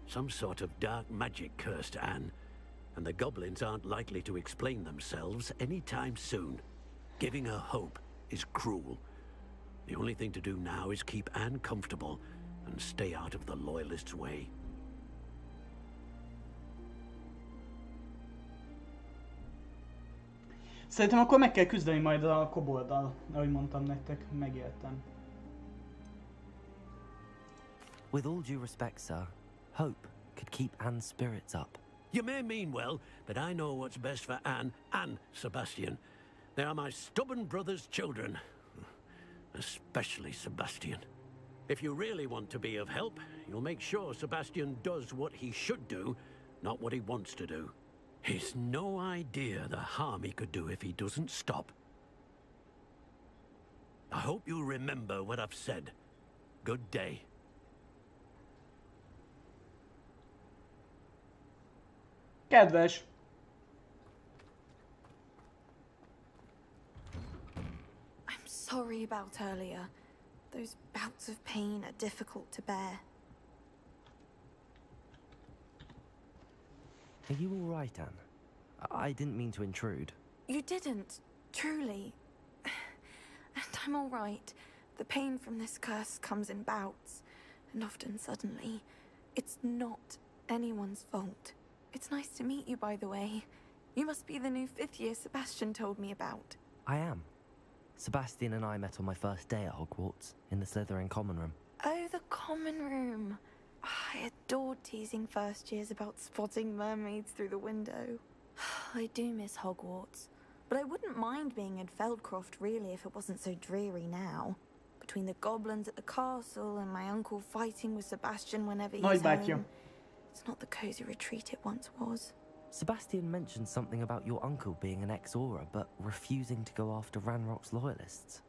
Some sort of dark magic cursed Anne, and the goblins aren't likely to explain themselves anytime soon. Giving her hope is cruel. The only thing to do now is keep Anne comfortable and stay out of the Loyalists' way. Szerintem akkor meg kell küzdeni majd a kobolddal, ahogy mondtam nektek, megértem. With all due respect, sir, hope could keep Anne's spirits up. You may mean well, but I know what's best for Anne and Sebastian. They are my stubborn brother's children. Especially Sebastian. If you really want to be of help, you'll make sure Sebastian does what he should do, not what he wants to do. He's no idea the harm he could do if he doesn't stop. I hope you'll remember what I've said. Good day. Kedves! sorry about earlier. Those bouts of pain are difficult to bear. Are you all right, Anne? I didn't mean to intrude. You didn't, truly. And I'm all right. The pain from this curse comes in bouts, and often suddenly. It's not anyone's fault. It's nice to meet you, by the way. You must be the new 5th year Sebastian told me about. I am. Sebastian and I met on my first day at Hogwarts, in the Slytherin common room. Oh, the common room. I adored teasing first years about spotting mermaids through the window. I do miss Hogwarts, but I wouldn't mind being in Feldcroft really if it wasn't so dreary now. Between the goblins at the castle and my uncle fighting with Sebastian whenever he's home, it's not the cozy retreat it once was. Sebastian mentioned something about your uncle being an ex-Auror, but refusing to go after Ranrock's loyalists.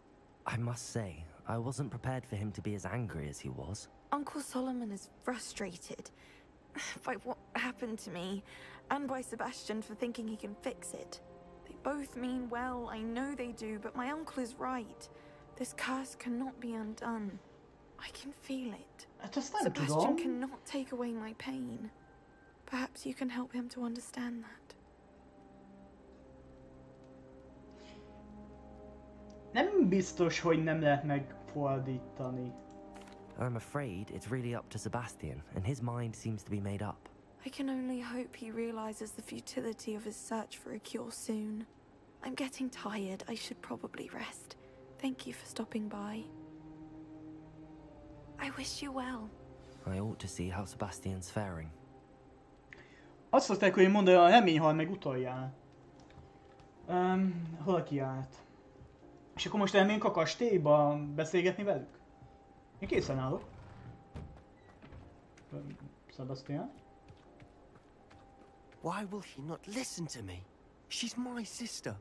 I must say, I wasn't prepared for him to be as angry as he was. Uncle Solomon is frustrated by what happened to me, and by Sebastian for thinking he can fix it. They both mean well, I know they do, but my uncle is right. This curse cannot be undone. I can feel it. Sebastian cannot take away my pain. Perhaps you can help him to understand that. Nem biztos, hogy nem lehet megfordítani. I'm afraid it's really up to Sebastian, and his mind seems to be made up. I can only hope he realizes the futility of his search for a cure soon. I'm getting tired. I should probably rest. Thank you for stopping by. I wish you well. I ought to see how Sebastian's faring. Azt szokták, hogy mondani, a remény hal meg utoljára. Hol kiállt? És akkor most elménk a kastélyba beszélgetni velük? Én készen állok. Sebastian? Why will he not listen to me? She's my sister.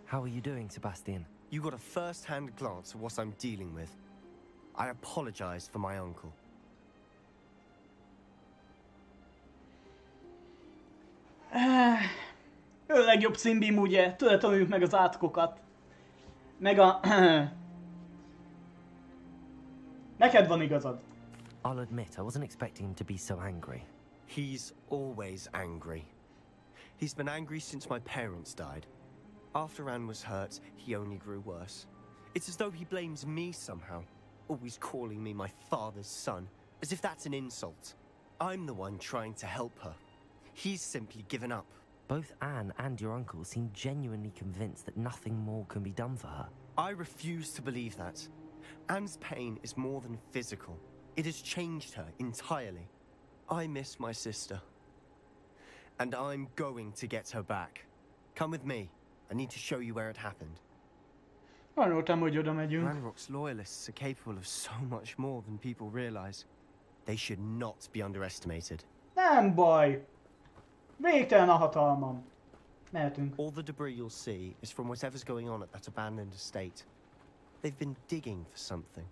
How are you doing, Sebastian? You got a first-hand glance at what I'm dealing with. I apologize for my uncle. Ő a legjobb színbím, ugye? Tőle tanuljuk meg az átkokat. Meg a... Neked van igazad. I'll admit, I wasn't expecting him to be so angry. He's always angry. He's been angry since my parents died. After Anne was hurt, he only grew worse. It's as though he blames me somehow, always calling me my father's son, as if that's an insult. I'm the one trying to help her. He's simply given up. Both Anne and your uncle seem genuinely convinced that nothing more can be done for her. I refuse to believe that. Anne's pain is more than physical. It has changed her entirely. I miss my sister. And I'm going to get her back. Come with me. I need to show you where it happened. Gondoltam, hogy oda megyünk. Ranrock's loyalists are capable of so much more than people realize. They should not be underestimated. Nem baj. Végtelen a hatalmam. Mehetünk. All the debris you'll see is from whatever's going on at that abandoned estate. They've been digging for something.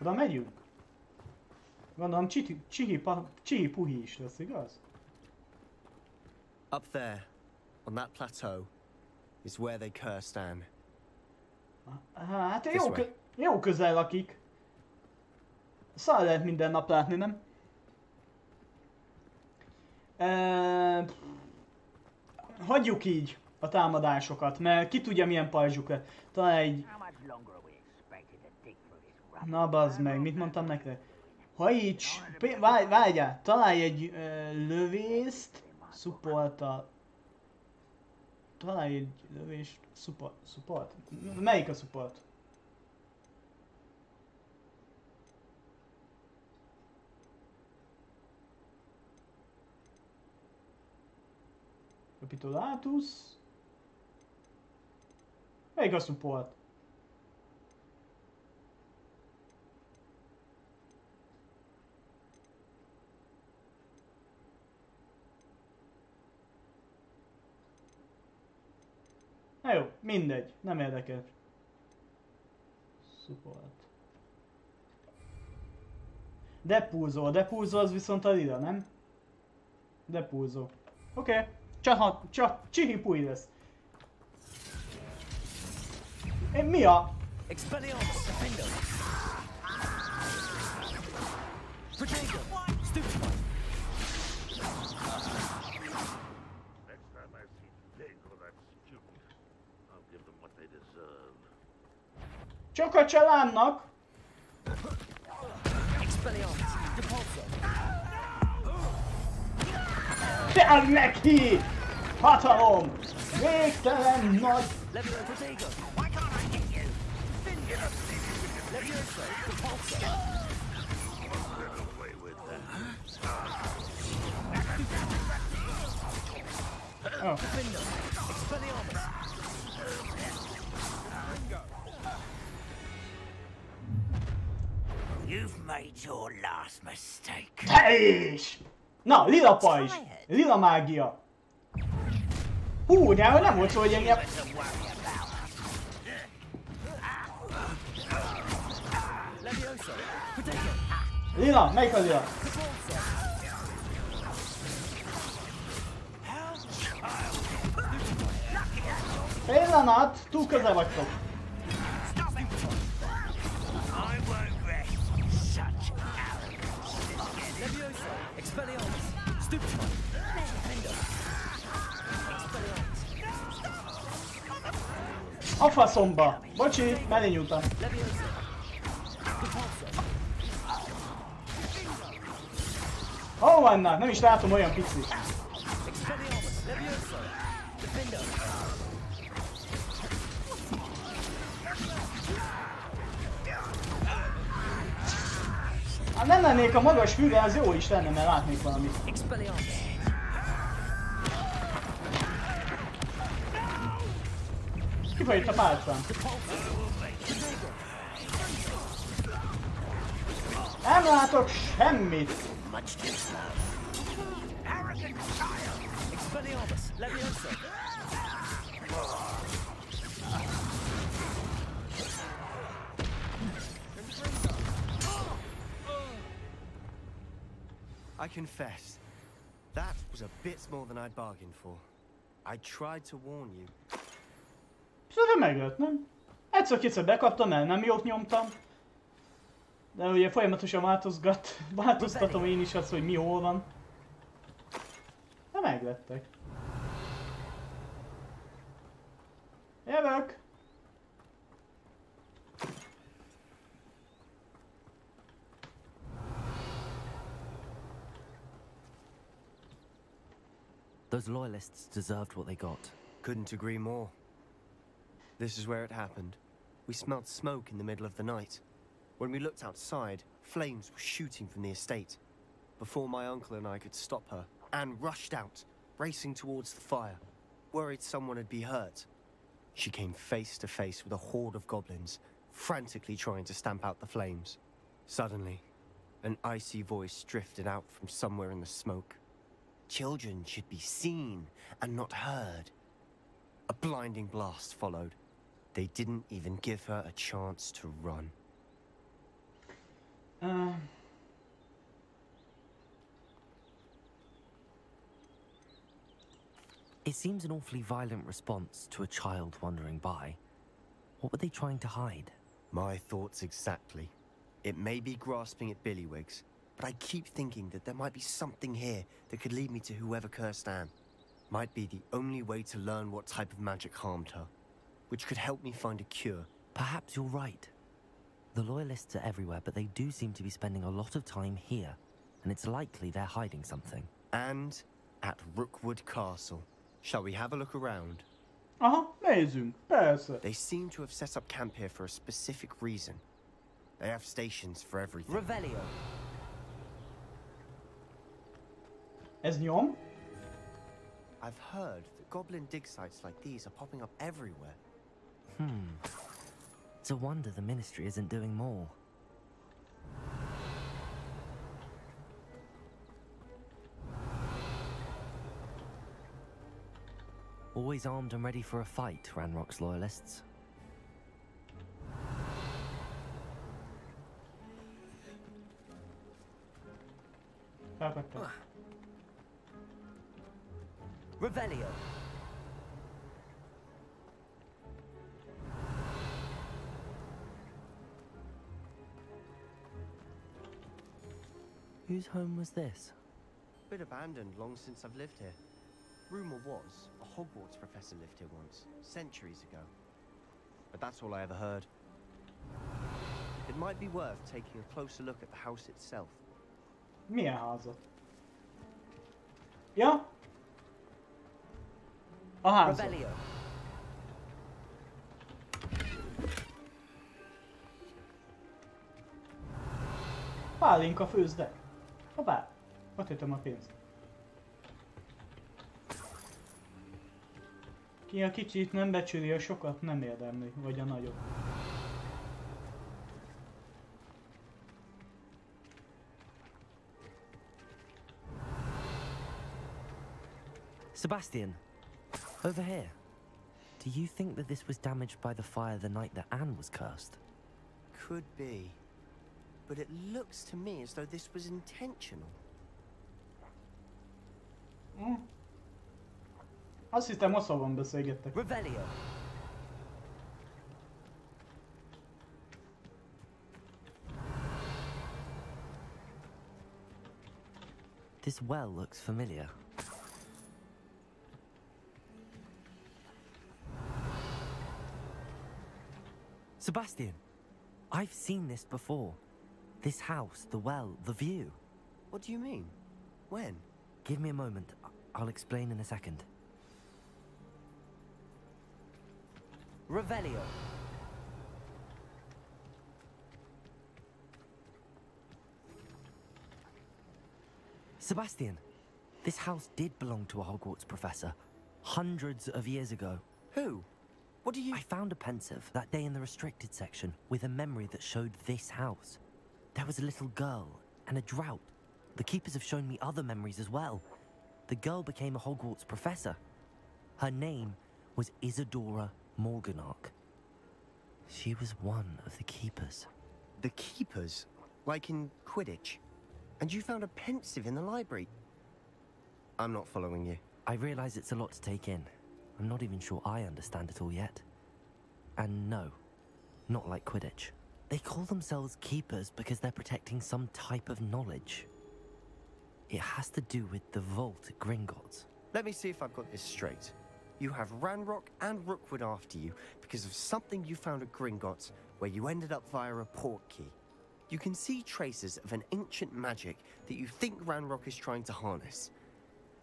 Oda megyünk? Gondolom csihi-puhi is lesz, igaz? Up there, on that plateau, is where they cursed Anne. Hát jó közel lakik. Szóval lehet minden nap látni, nem? Hagyjuk így a támadásokat, mert ki tudja milyen pajzsuk lett. Talán egy... Na bazd meg, mit mondtam nektek? Ha így... Várjál, találj egy lövészt, supporttal. Találj egy lövést, support? Melyik a support? Capitulatus. Melyik a support? Na jó, mindegy, nem érdekel. Support. Depulzó az viszont a lila, nem? Depulzó. Oké. Csak csihipúj lesz. Mi a... Csak a családnak! Te neki! Hatalom! Végtelen nagy! Oh. You've made your last mistake. Te is! Na, lila pajzs! Lila mágia! Hú, de nem volt szó, hogy engem... Lila, melyik a lila? Pillanat, túl közel vagytok. A faszomba! Bocsi, mellé nyúltam. Hol vannak? Nem is látom, olyan pici. Ha nem lennék a magas fűre, az jó is lenne, mert látnék valamit. Kifajt a pálcám. Nem látok semmit. I confess, that was a bit more than I'd bargained for. I tried to warn you. Szerintem meglett, nem? Egyszer-kétszer bekaptam el, nem jót nyomtam. De ugye folyamatosan változtatom én is azt, hogy mi hol van. De meglettek. Jövök! Those loyalists deserved what they got. Couldn't agree more. This is where it happened. We smelled smoke in the middle of the night. When we looked outside, flames were shooting from the estate. Before my uncle and I could stop her, Anne rushed out, racing towards the fire, worried someone had been hurt. She came face to face with a horde of goblins, frantically trying to stamp out the flames. Suddenly, an icy voice drifted out from somewhere in the smoke. Children should be seen and not heard. A blinding blast followed. They didn't even give her a chance to run. It seems an awfully violent response to a child wandering by. What were they trying to hide? My thoughts exactly. It may be grasping at billywhigs, but I keep thinking that there might be something here that could lead me to whoever cursed Anne. Might be the only way to learn what type of magic harmed her, which could help me find a cure. Perhaps you're right. The loyalists are everywhere, but they do seem to be spending a lot of time here, and it's likely they're hiding something. And at Rookwood Castle. Shall we have a look around? Aha, nézzünk, persze. They seem to have set up camp here for a specific reason. They have stations for everything. Revelio. Ez nyom? I've heard that goblin dig sites like these are popping up everywhere. It's a wonder the Ministry isn't doing more. Always armed and ready for a fight, Ranrock's loyalists. Revelio. Whose home was this? Bit abandoned long since I've lived here. Rumor was a Hogwarts professor lived here once, centuries ago. But that's all I ever heard. It might be worth taking a closer look at the house itself. Milyen házat? Ja? A házat. Revelio. Pálinka főzdek. Hoppá, ott jöttem a pénzt. Ki a kicsit nem becsüli a sokat, nem érdemli, vagy a nagyot. Sebastian, over here. Do you think that this was damaged by the fire the night that Anne was cursed? Could be. But it looks to me as though this was intentional. Azt hittem, hosszabban beszélgettek. Revelio. This well looks familiar. Sebastian, I've seen this before. This house, the well, the view. What do you mean? When? Give me a moment. I'll explain in a second. Revelio. Sebastian, this house did belong to a Hogwarts professor, hundreds of years ago. Who? What do you... I found a pensive that day in the restricted section with a memory that showed this house. There was a little girl and a drought. The keepers have shown me other memories as well. The girl became a Hogwarts professor. Her name was Isadora Morganach. She was one of the keepers. The keepers? Like in Quidditch? And you found a pensive in the library? I'm not following you. I realize it's a lot to take in. I'm not even sure I understand it all yet. And no, not like Quidditch. They call themselves keepers because they're protecting some type of knowledge. It has to do with the vault at Gringotts. Let me see if I've got this straight. You have Ranrock and Rookwood after you because of something you found at Gringotts where you ended up via a portkey. You can see traces of an ancient magic that you think Ranrock is trying to harness.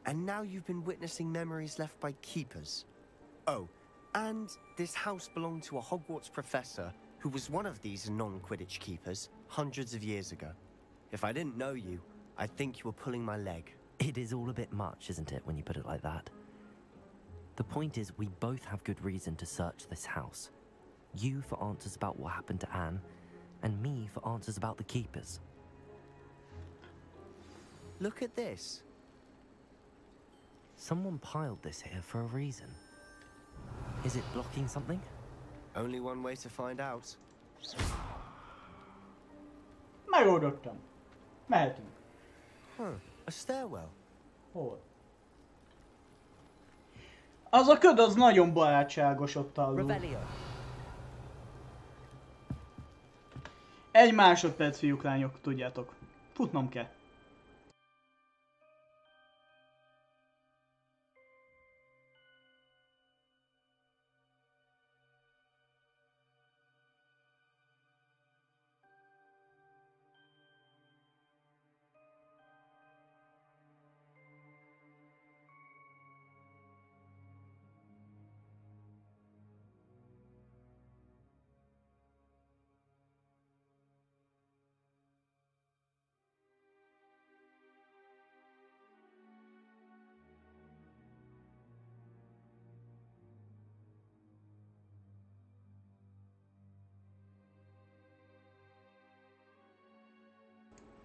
And now you've been witnessing memories left by keepers. Oh, and this house belonged to a Hogwarts professor who was one of these non-Quidditch keepers hundreds of years ago. If I didn't know you, I'd think you were pulling my leg. It is all a bit much, isn't it, when you put it like that? The point is, we both have good reason to search this house. You for answers about what happened to Anne, and me for answers about the keepers. Look at this. Someone piled this here for a reason. Is it blocking something? Only one way to find out. Megoldottam. Mehetünk. Huh, a stairwell. Hol? Az a köd az nagyon barátságos ott alul. Revelio. Egy másodperc, fiúk, lányok, tudjátok. Futnom kell.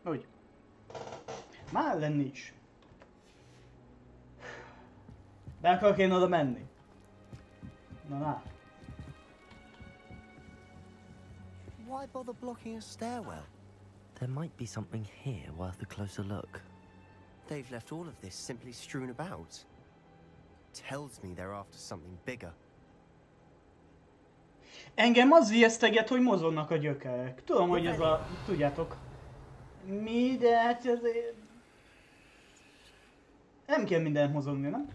Úgy. Már lenni is. De akarok én oda menni. Na. Why bother blocking a stairwell? There might be something here worth a closer look. They've left all of this simply strewn about. tells me they're after something bigger. Engem az ijeszteget, hogy mozognak a gyökerek. Tudom, hogy ez a... Tudjátok... Mi, de hát azért... Nem kell mindent mozogni, nem?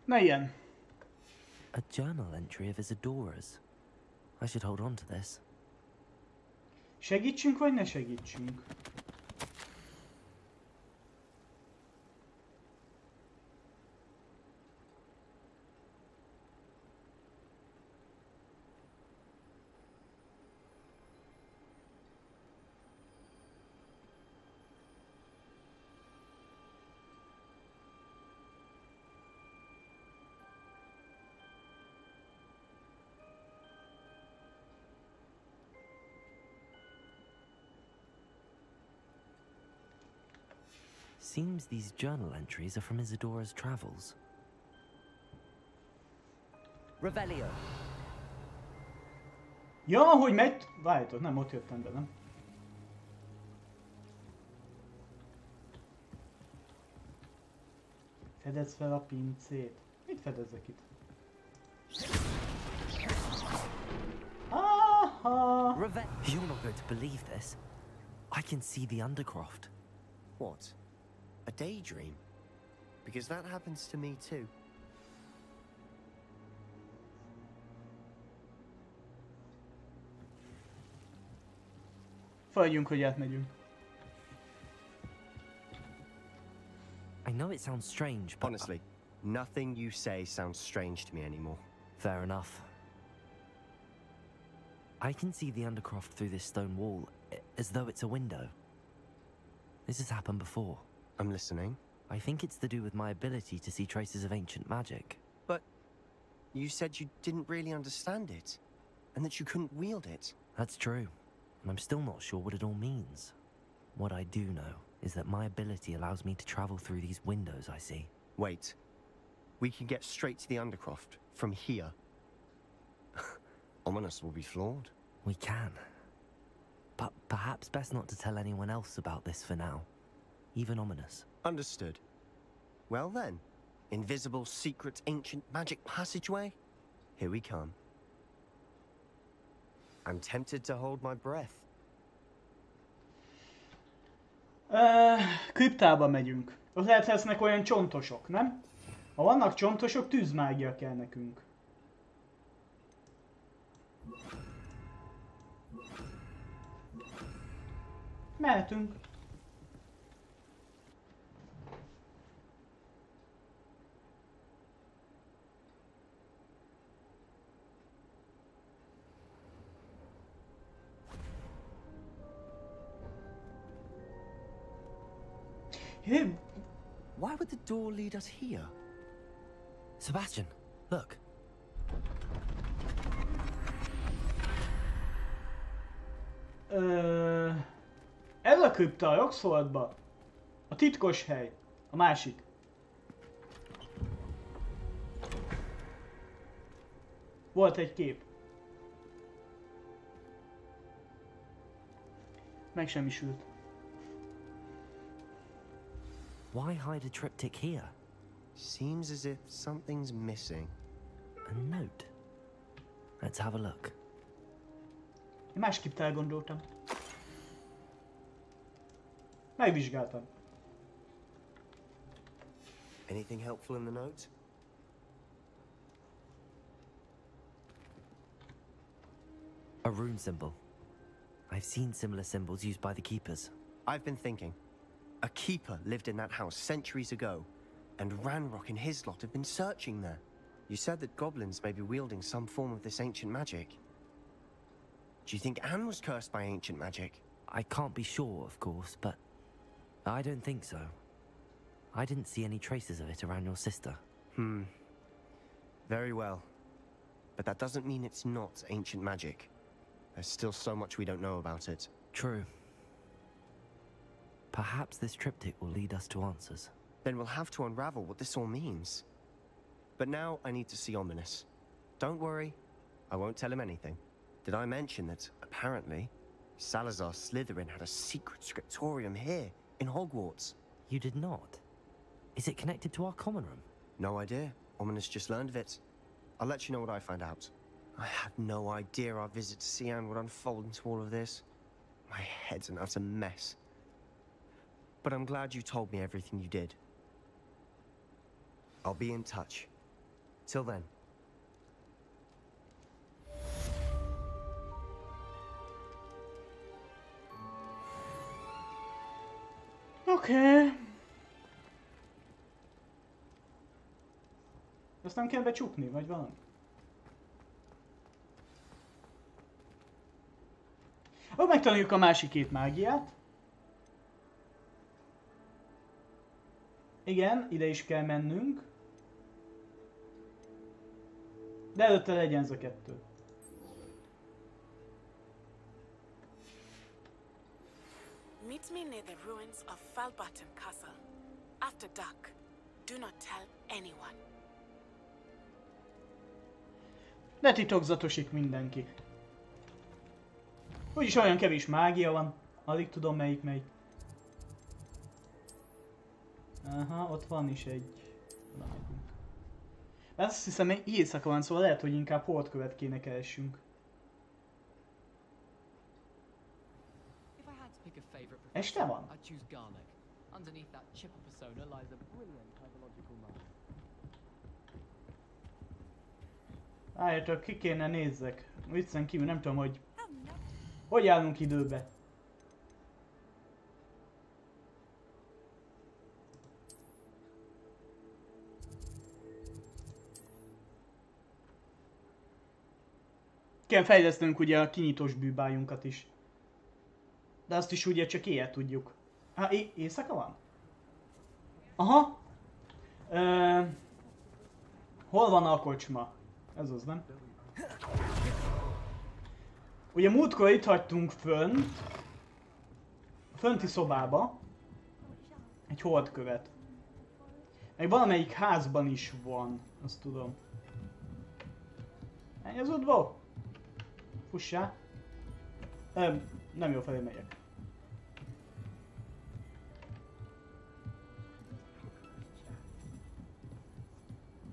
Na ilyen. A journal entry of Isadora's. I should hold on to this. Segítsünk vagy ne segítsünk? Seems these journal entries are from Isadora's travels. Revelio. Ja, hogy megy... Várjátok, nem ott jöttem be, nem? Fedezd fel a pincét. Mit fedezzek itt? Aha! You're not going to believe this. I can see the Undercroft. What? A daydream? Because that happens to me too. Fagyjunk, hogy átmegyünk. I know it sounds strange, but... Honestly, nothing you say sounds strange to me anymore. Fair enough. I can see the Undercroft through this stone wall, as though it's a window. This has happened before. I'm listening. I think it's to do with my ability to see traces of ancient magic. But you said you didn't really understand it, and that you couldn't wield it. That's true, and I'm still not sure what it all means. What I do know is that my ability allows me to travel through these windows I see. Wait. We can get straight to the Undercroft from here. Ominous will be flawed. We can. But perhaps best not to tell anyone else about this for now. Even Ominous. Understood. Well then, invisible, secret, ancient magic passageway? Here we come. I'm tempted to hold my breath. Kriptába megyünk. Az lehet lesznek olyan csontosok, nem? Ha vannak csontosok, tűzmágia kell nekünk. Mehetünk. Him? Why would the door lead us here? Sebastian, look. Ez a kripta a Oxfordba. A titkos hely. A másik. Volt egy kép. Megsemmisült. Why hide a triptych here? Seems as if something's missing. A note. Let's have a look. Én másképp elgondoltam. Megvizsgáltam. Anything helpful in the note? A rune symbol. I've seen similar symbols used by the keepers. I've been thinking. A keeper lived in that house centuries ago, and Ranrock and his lot have been searching there. You said that goblins may be wielding some form of this ancient magic. Do you think Anne was cursed by ancient magic? I can't be sure, of course, but I don't think so. I didn't see any traces of it around your sister. Very well. But that doesn't mean it's not ancient magic. There's still so much we don't know about it. True. Perhaps this triptych will lead us to answers. Then we'll have to unravel what this all means. But now I need to see Ominous. Don't worry, I won't tell him anything. Did I mention that, apparently, Salazar Slytherin had a secret scriptorium here, in Hogwarts? You did not? Is it connected to our common room? No idea. Ominous just learned of it. I'll let you know what I find out. I had no idea our visit to see Anne would unfold into all of this. My head's an utter mess. But I'm glad you told me everything you did. I'll be in touch. Till then. Oké. Ezt nem kell becsukni, vagy valami? Ó, megtanuljuk a másik két mágiát. Igen, ide is kell mennünk. De előtte legyen ez a kettő. Meet me near the ruins of Falbutton Castle. After dark. Do not tell anyone. Ne titokzatosik mindenki. Úgyis olyan kevés mágia van. Alig tudom melyik. Aha, ott van is egy... Na, megyünk. Azt hiszem, hogy éjszaka van, szóval lehet, hogy inkább holdkövet kéne keressünk. Este van? Álljatok, ki kéne nézzek. Viccen kívül nem tudom, hogy állunk időbe. Kell fejlesztenünk ugye a kinyitós bűbájunkat is. De azt is ugye csak éjjel tudjuk. Éjszaka van? Aha. Hol van a kocsma? Ez az, nem? Ugye múltkor itt hagytunk fönt. A fönti szobába. Egy holdkövet. Meg valamelyik házban is van. Azt tudom. Menj az útba! Fussá! Nem jó felé megyek.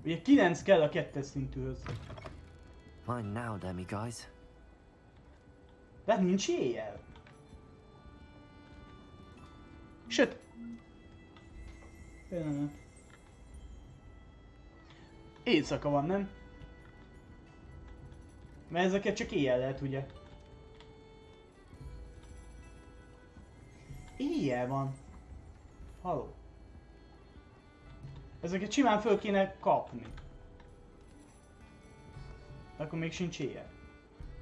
Ugye 9 kell a 2-es szintűhöz. Fine now, Demi guys. De nincs éjjel. Sőt. Éjszaka van, nem? Mert ezeket csak éjjel lehet, ugye? Éjjel van. Halló. Ezeket simán föl kéne kapni. Akkor még sincs éjjel.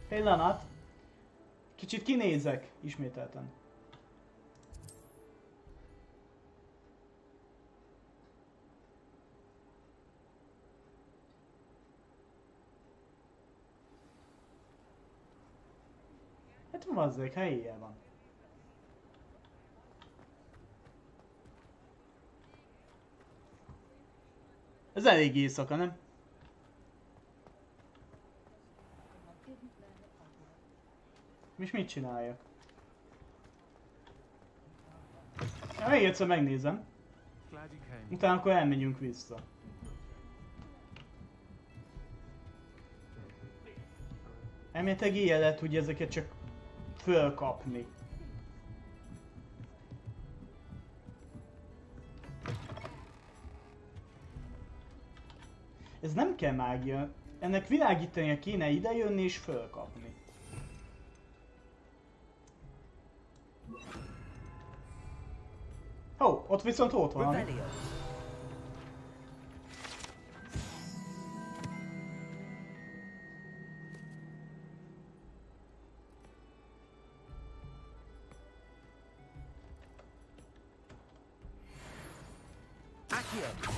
Pillanat. Kicsit kinézek, ismételten. Hát vazzék, ha éjjel van. Ez elég éjszaka, nem? És mit csináljak? Még egyszer megnézem. Utána akkor elmegyünk vissza. Elméletileg éjjel lehet, hogy ezeket csak fölkapni. Ez nem kell mágia. Ennek világítania kéne idejönni és fölkapni. Ó, ott viszont ott van. Accio.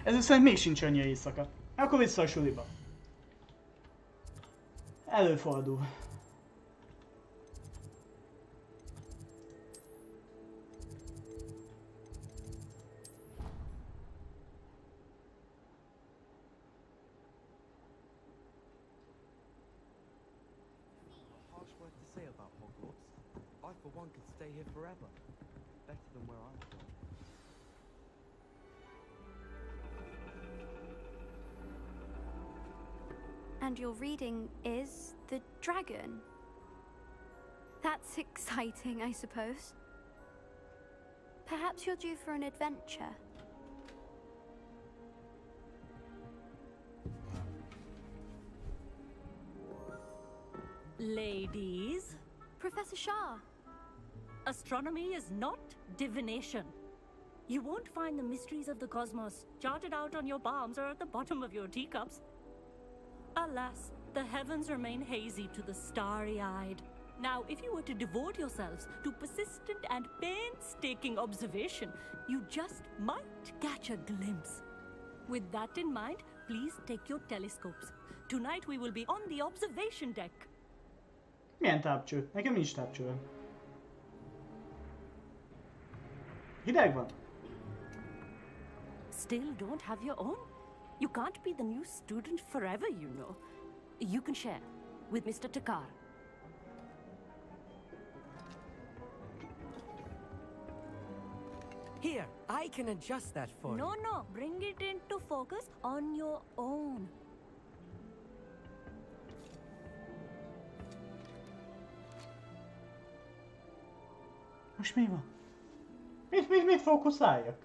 Ez szerint még sincs annyi éjszaka. Akkor vissza a suliba. Előfordul. Harsh word to say about Hogwarts. I for one could stay here forever. Better than where I'm from. And your reading is The Dragon. That's exciting, I suppose. Perhaps you're due for an adventure. Ladies, Professor Shah. astronomy is not divination. You won't find the mysteries of the cosmos charted out on your palms or at the bottom of your teacups. Alas, the heavens remain hazy to the starry-eyed. Now, if you were to devote yourselves to persistent and painstaking observation, you just might catch a glimpse. With that in mind, please take your telescopes. Tonight we will be on the observation deck. Milyen tápcső? Nekem nincs tápcsőm. Hideg van. Still don't have your own? You can't be the new student forever, you know. You can share with Mr. Takar. Here, I can adjust that for you. No, bring it into focus on your own. Most mi van? Mit fókuszáljak?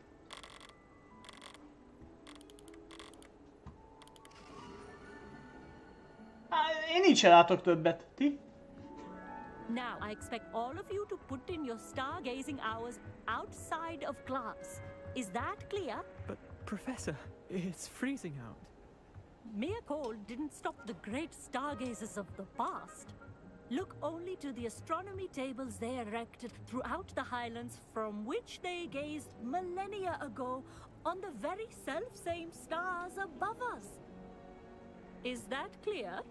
Én így se látok többet. Ti? Now, I expect all of you to put in your stargazing hours outside of class. Is that clear? But, Professor, it's freezing out. Mere cold didn't stop the great stargazers of the past. Look only to the astronomy tables they erected throughout the Highlands from which they gazed millennia ago on the very self-same stars above us. Is that clear?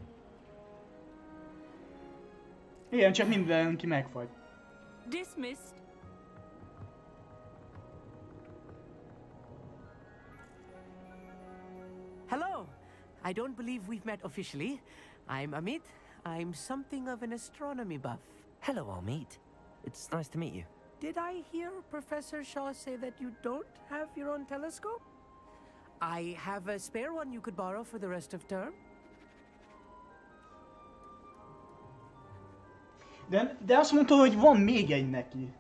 Igen, csak mindenki megfagy. Dismissed. Hello! I don't believe we've met officially. I'm Amit. I'm something of an astronomy buff. Hello, Amit. It's nice to meet you. Did I hear Professor Shaw say that you don't have your own telescope? I have a spare one you could borrow for the rest of term. De azt mondta, hogy van még egy neki.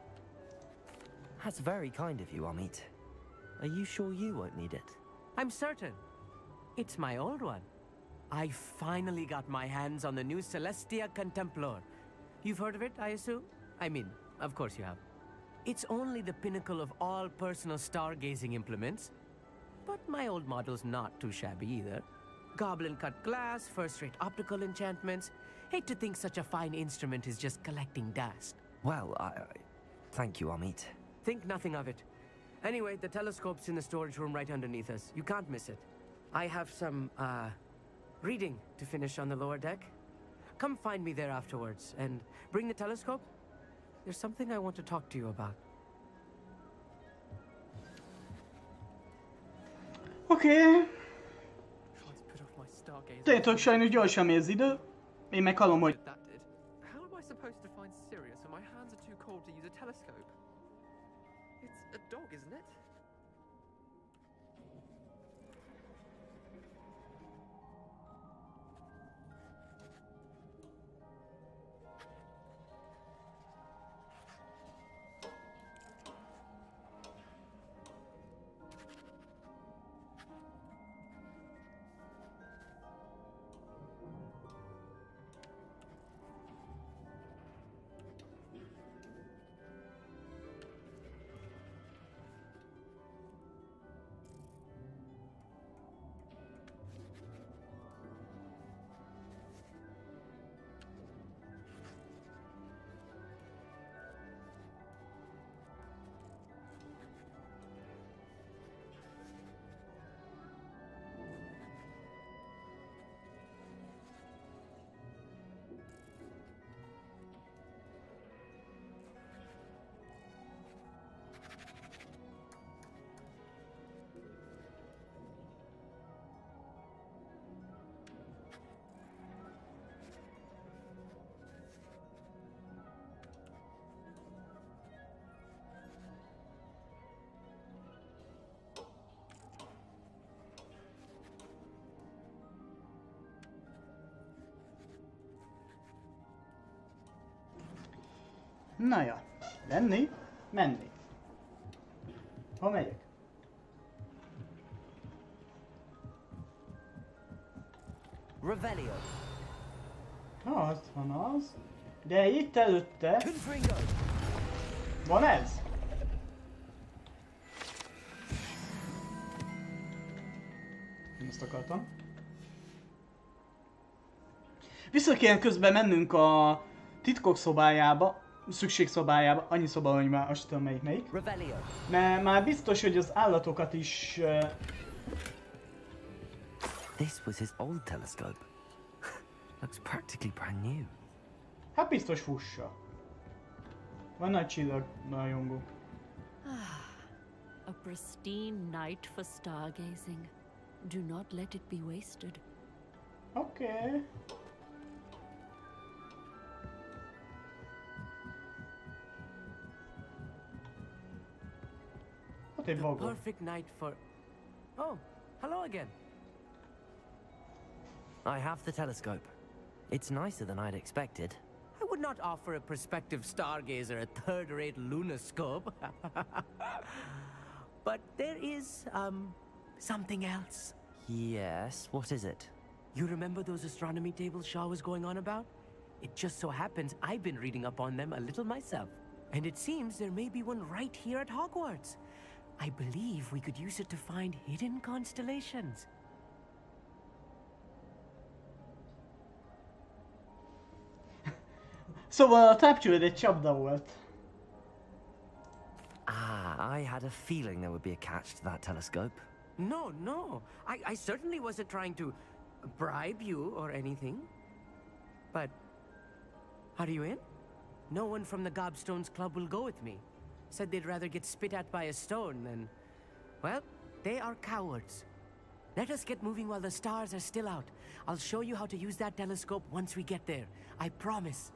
That's very kind of you, Amit. Are you sure you won't need it? I'm certain. It's my old one. I finally got my hands on the new Celestia Contemplar. You've heard of it, I assume? I mean, of course you have. It's only the pinnacle of all personal stargazing implements. But my old model's not too shabby either. Goblin-cut glass, first-rate optical enchantments. Hate to think such a fine instrument is just collecting dust. Well, thank you, Amit. Think nothing of it. Anyway, the telescope's in the storage room right underneath us. You can't miss it. I have some, reading to finish on the lower deck. Come find me there afterwards, and bring the telescope. There's something I want to talk to you about. Oké. Put off my stargazer. Tudjátok, sajnos gyorsan mér az idő. Én meg hallom, hogy... How am I supposed to find Sirius when my hands are too cold to use a telescope? It's a dog, isn't it? Na ja, lenni, menni. Hol megyek? Revelio. Az van az. De itt előtte... Van ez? Nem ezt akartam. Vissza kéne közben mennünk a titkok szobájába, szükségszobájába, annyi szoba, hogy már azt tudom melyik. Mert már biztos, hogy az állatokat is... This was his old telescope. Looks practically brand new. Hát biztos fussa. Van nagy csillag, rajongó. A pristine night for stargazing. Do not let it be wasted. Okay. The perfect night for... Oh, hello again. I have the telescope. It's nicer than I'd expected. I would not offer a prospective stargazer a third-rate lunoscope. But there is, something else. Yes, what is it? You remember those astronomy tables Shaw was going on about? It just so happens I've been reading up on them a little myself. And it seems there may be one right here at Hogwarts. I believe we could use it to find hidden constellations. Szóval a tápcsőd egy csapda volt. I had a feeling there would be a catch to that telescope. No. I certainly wasn't trying to bribe you or anything. But, are you in? No one from the Gobstones Club will go with me. Said they'd rather get spit at by a stone than... Well, they are cowards. Let us get moving while the stars are still out. I'll show you how to use that telescope once we get there. I promise.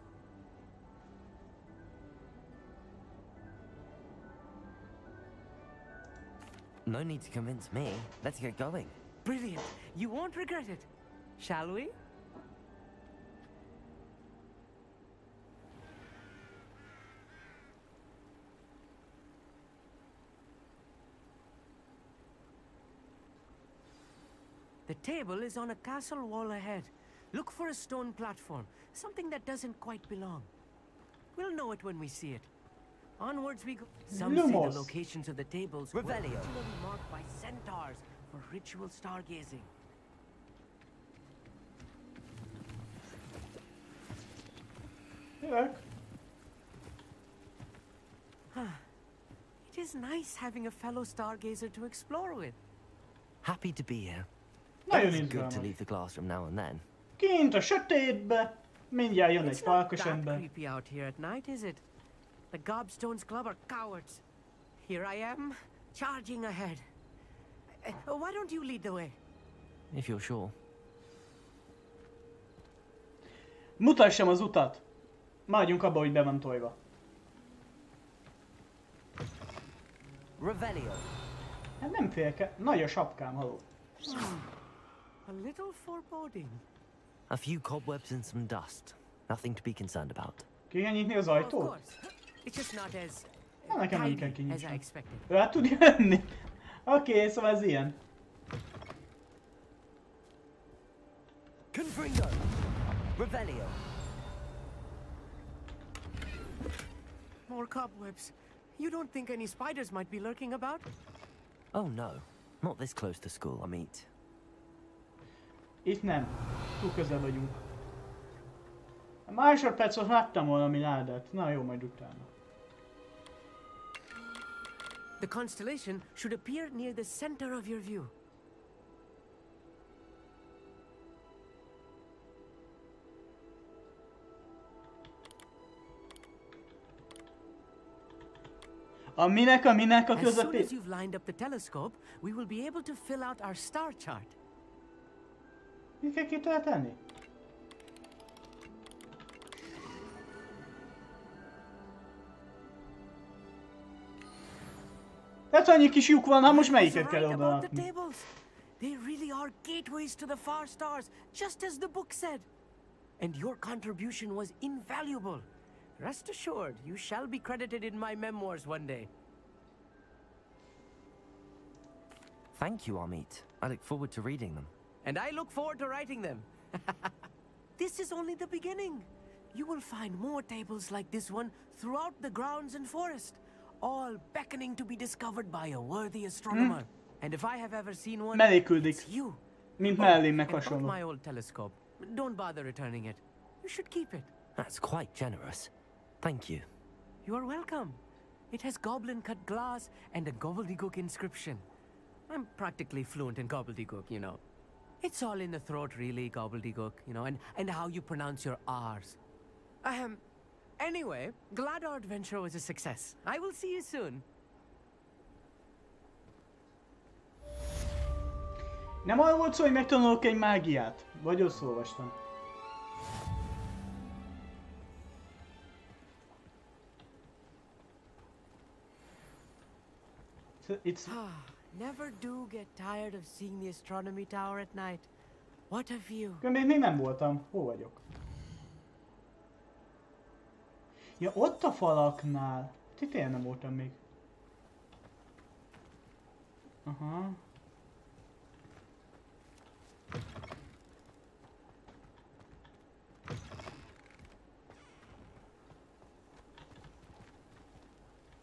No need to convince me. Let's get going. Brilliant. You won't regret it. Shall we? The table is on a castle wall ahead. Look for a stone platform, something that doesn't quite belong. We'll know it when we see it. Onwards we go. Some say the locations of the tables were originally marked by centaurs for ritual stargazing. Look. It is nice having a fellow stargazer to explore with. Happy to be here. Nagyon It's good izgalmas. to leave the classroom now and then. Kint a sötétbe, mindjárt jön egy farkas ember. Creepy out here at night, is it? The Gobstones Club are cowards. Here I am, charging ahead. Why don't you lead the way? If you're sure. Mutassam az utat. Maradjunk abba, hogy be van tojva. Revelio. Hát nem félke. Nagy a sapkám, haló. A little foreboding. A few cobwebs and some dust. Nothing to be concerned about. Ki kell nyitni az ajtót? It's just not as Hát nekem nem kell as I kinyitni. expected. Ő át tud jönni. Oké, szóval ez ilyen. Confringo. Revelio. More cobwebs. You don't think any spiders might be lurking about? Oh no. Not this close to school, I mean. Itt nem. Túl közel vagyunk. Másodpercet láttam valami ládát. Na jó, majd utána. The constellation should appear near the center of your view. Aminek a As soon közepén. as you've lined up the telescope, we will be able to fill out our star chart. Mit kell ki kell tenni? Hát annyi kis lyuk van, hát most melyiket kell Right about the odaadni? tables. They really are gateways to the far stars, just as the book said. And your contribution was invaluable. Rest assured, you shall be credited in my memoirs one day. Thank you, Amit. I look forward to reading them. And I look forward to writing them. This is only the beginning. You will find more tables like this one throughout the grounds and forest, all beckoning to be discovered by a worthy astronomer. And if I have ever seen one, it's you. Mint mellém meg And not hasonló. my old telescope. Don't bother returning it. You should keep it. That's quite generous. Thank you. You are welcome. It has goblin-cut glass and a gobbledygook inscription. I'm practically fluent in gobbledygook, you know. It's all in the throat, really, gobbledygook, you know, and how you pronounce your R's. Anyway, glad our adventure was a success. I will see you soon. Nem arra volt szó, hogy megtanulok egy mágiát? Vagy összolvastam? It's... Never do get tired of seeing the astronomy tower at night. What a view. Még nem voltam. Hol vagyok? Ja, ott a falaknál. Itt tényleg nem voltam még. Aha.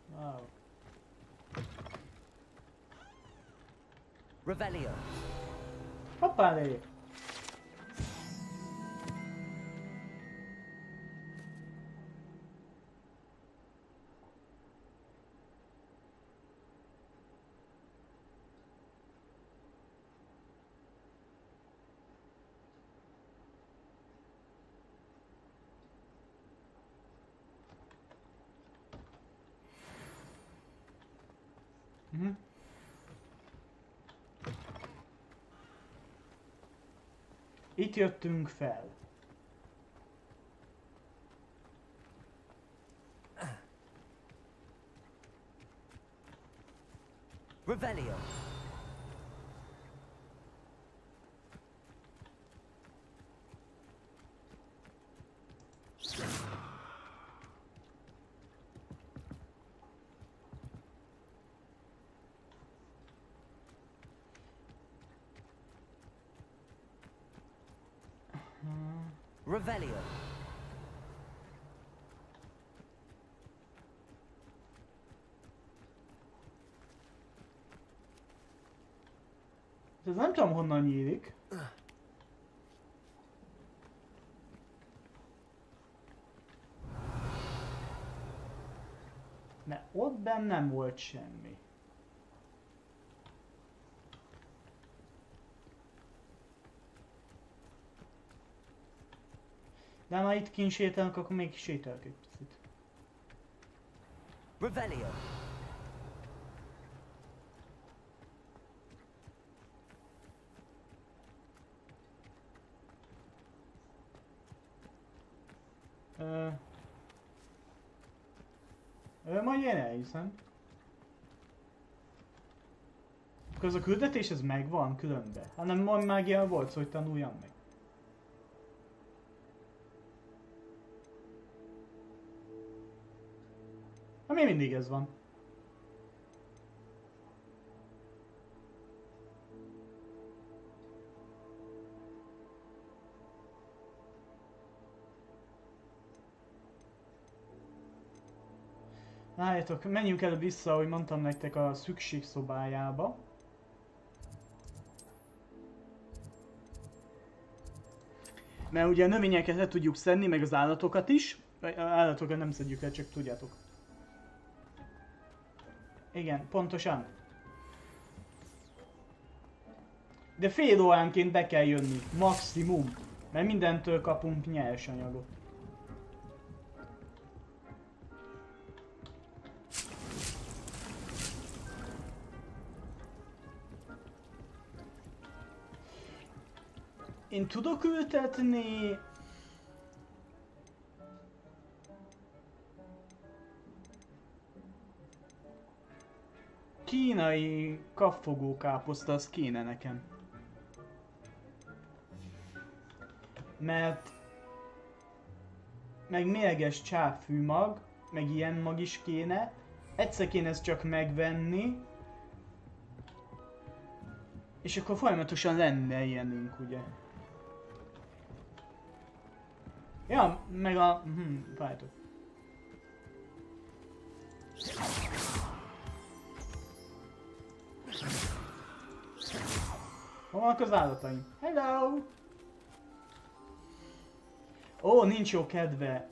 Wow. Revelio. Hoppálé! Itt jöttünk fel. Revelio. Revelio. Ez nem tudom honnan nyílik. Mert ott benn nem volt semmi. De már itt kint sétálunk, akkor még sétálok egy picit. Revelio. Majd én elhiszem. Akkor az a küldetés ez megvan különben. Hanem majd mágia volt szó, hogy tanuljam meg. Ami mindig ez van. Álljátok, menjünk előbb vissza, ahogy mondtam nektek, a szükségszobájába. Mert ugye a növényeket le tudjuk szedni, meg az állatokat is. Állatokat nem szedjük le, csak tudjátok. Igen, pontosan. De fél óránként be kell jönni, maximum. Mert mindentől kapunk nyersanyagot. Én tudok ültetni... Kínai kapfogókáposzta, az kéne nekem. Mert meg mérges csápfűmag, meg ilyen mag is kéne. Egyszer kéne ezt csak megvenni. És akkor folyamatosan lenne ilyenünk, ugye? Ja, meg a... várjátok. Hol vannak az állataim? Hello! Ó, nincs jó kedve.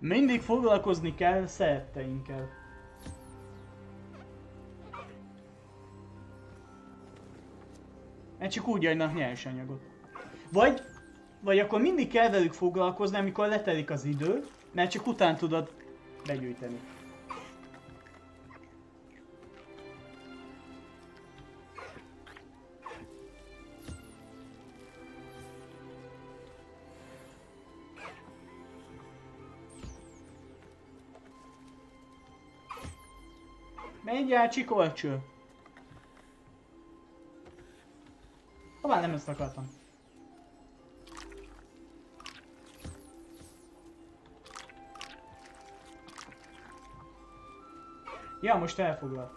Mindig foglalkozni kell szeretteinkkel. Mert csak úgy adnak nyersanyagot. Vagy akkor mindig kell velük foglalkozni, amikor letelik az idő, mert csak után tudod begyűjteni. Mindjárt csikorcső. Hová nem ezt akartam. Ja, most elfoglal.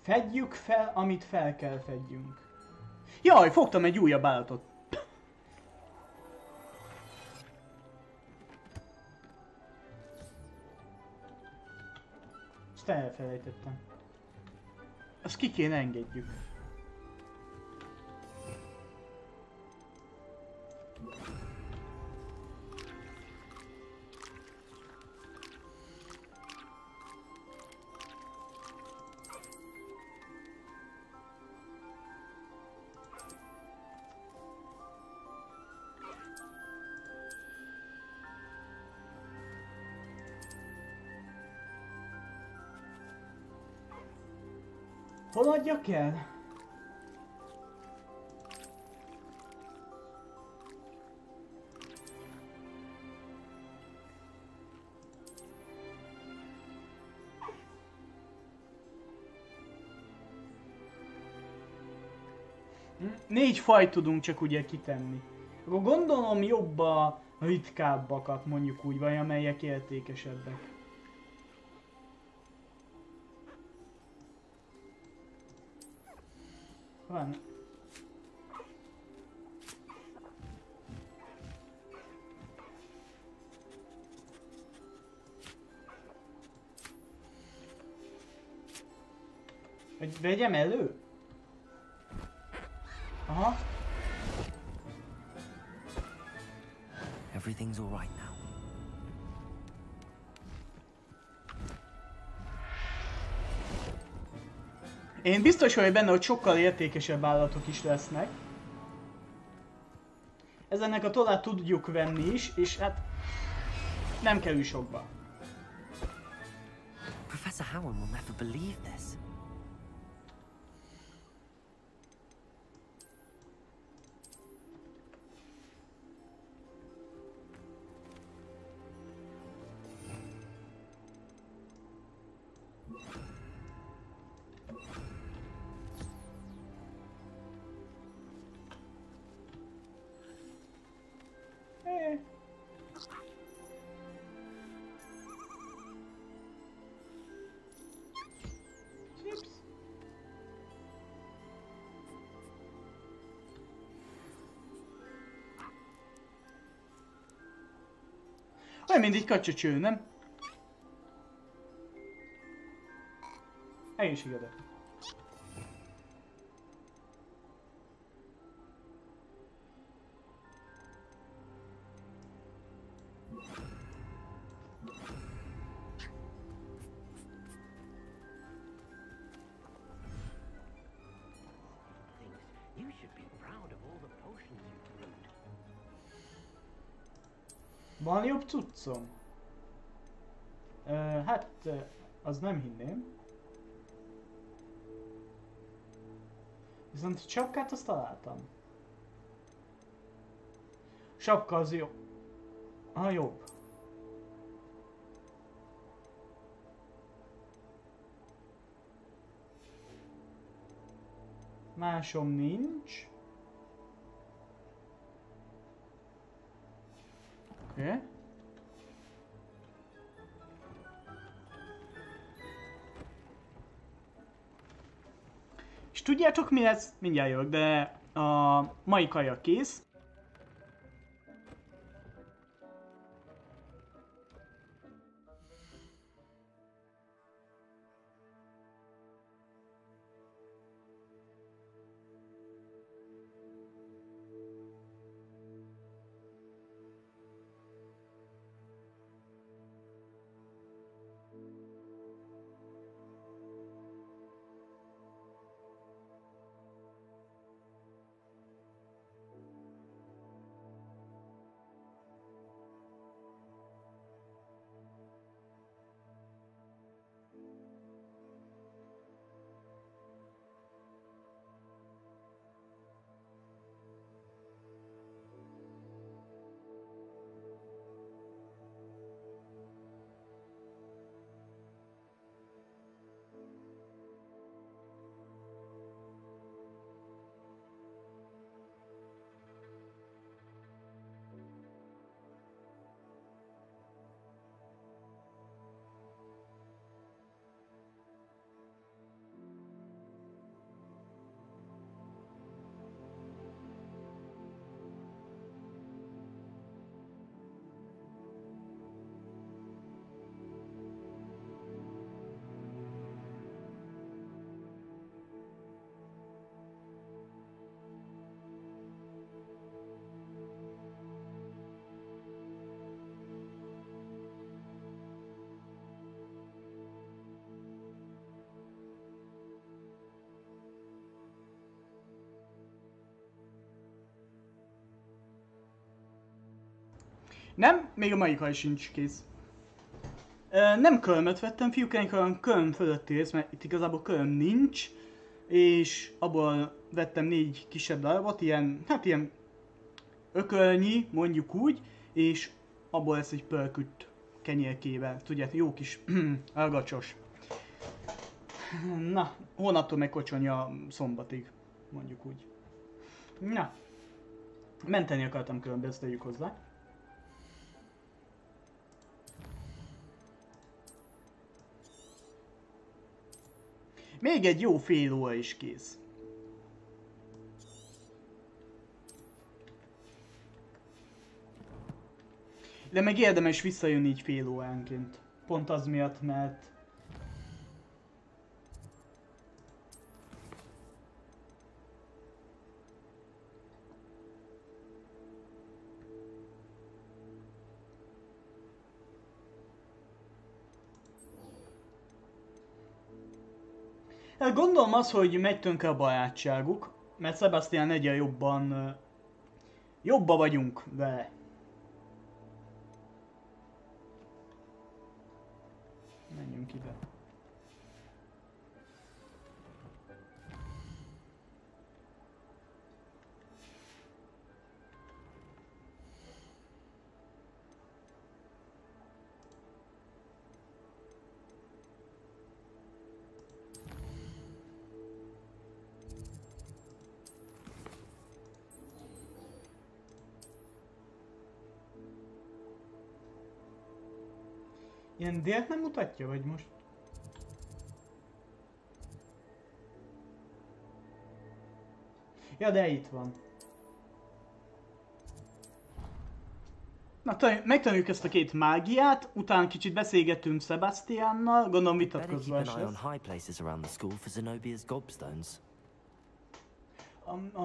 Fedjük fel, amit fel kell fedjünk. Jaj, fogtam egy újabb állatot. Ezt elfelejtettem. Azt ki kéne engedjük. Hol adjak el? Négy fajt tudunk csak ugye kitenni. Akkor gondolom jobb a ritkábbakat mondjuk úgy, vagy amelyek értékesebbek. Van. Hogy vegyem elő? Aha. Everything's all right now. Én biztos vagyok benne, hogy sokkal értékesebb állatok is lesznek. Ezennek a tollát tudjuk venni is, és hát nem kerül sokba. Professor Howard will never believe this. Olyan mindig kacsacső, nem? Egészségedre. should be proud of all the potions you've brewed. Van jobb cuccom? Hát, az nem hinném. Viszont sapkát azt találtam. Sapka az jó. Ha jobb. Másom nincs. Oké. És tudjátok mi lesz? Mindjárt jövök, de a mai kaja kész. Nem, még a mai kaj sincs kész. Nem körömöt vettem, fiúkáink, hanem köröm fölötti rész, mert itt igazából köröm nincs. És abból vettem 4 kisebb darabot, ilyen, hát ilyen ökölnyi, mondjuk úgy. És abból lesz egy pörküt kenyérkével, tudjátok, jó kis ragacsos. Na, hónaptól meg kocsonya szombatig, mondjuk úgy. Na, menteni akartam körömbe, ezt tegyük hozzá. Még egy jó fél óra is kész. De meg érdemes visszajönni így fél óránként. Pont az miatt, mert... Gondolom az, hogy megy tönkre a barátságuk, mert Sebastian egyre jobban vagyunk vele. Menjünk ide. Ilyen délt nem mutatja, vagy most? Ja, de itt van. Na, megtanuljuk ezt a két mágiát, utána kicsit beszélgetünk Sebastiannal, gondolom vitatkozva lesz.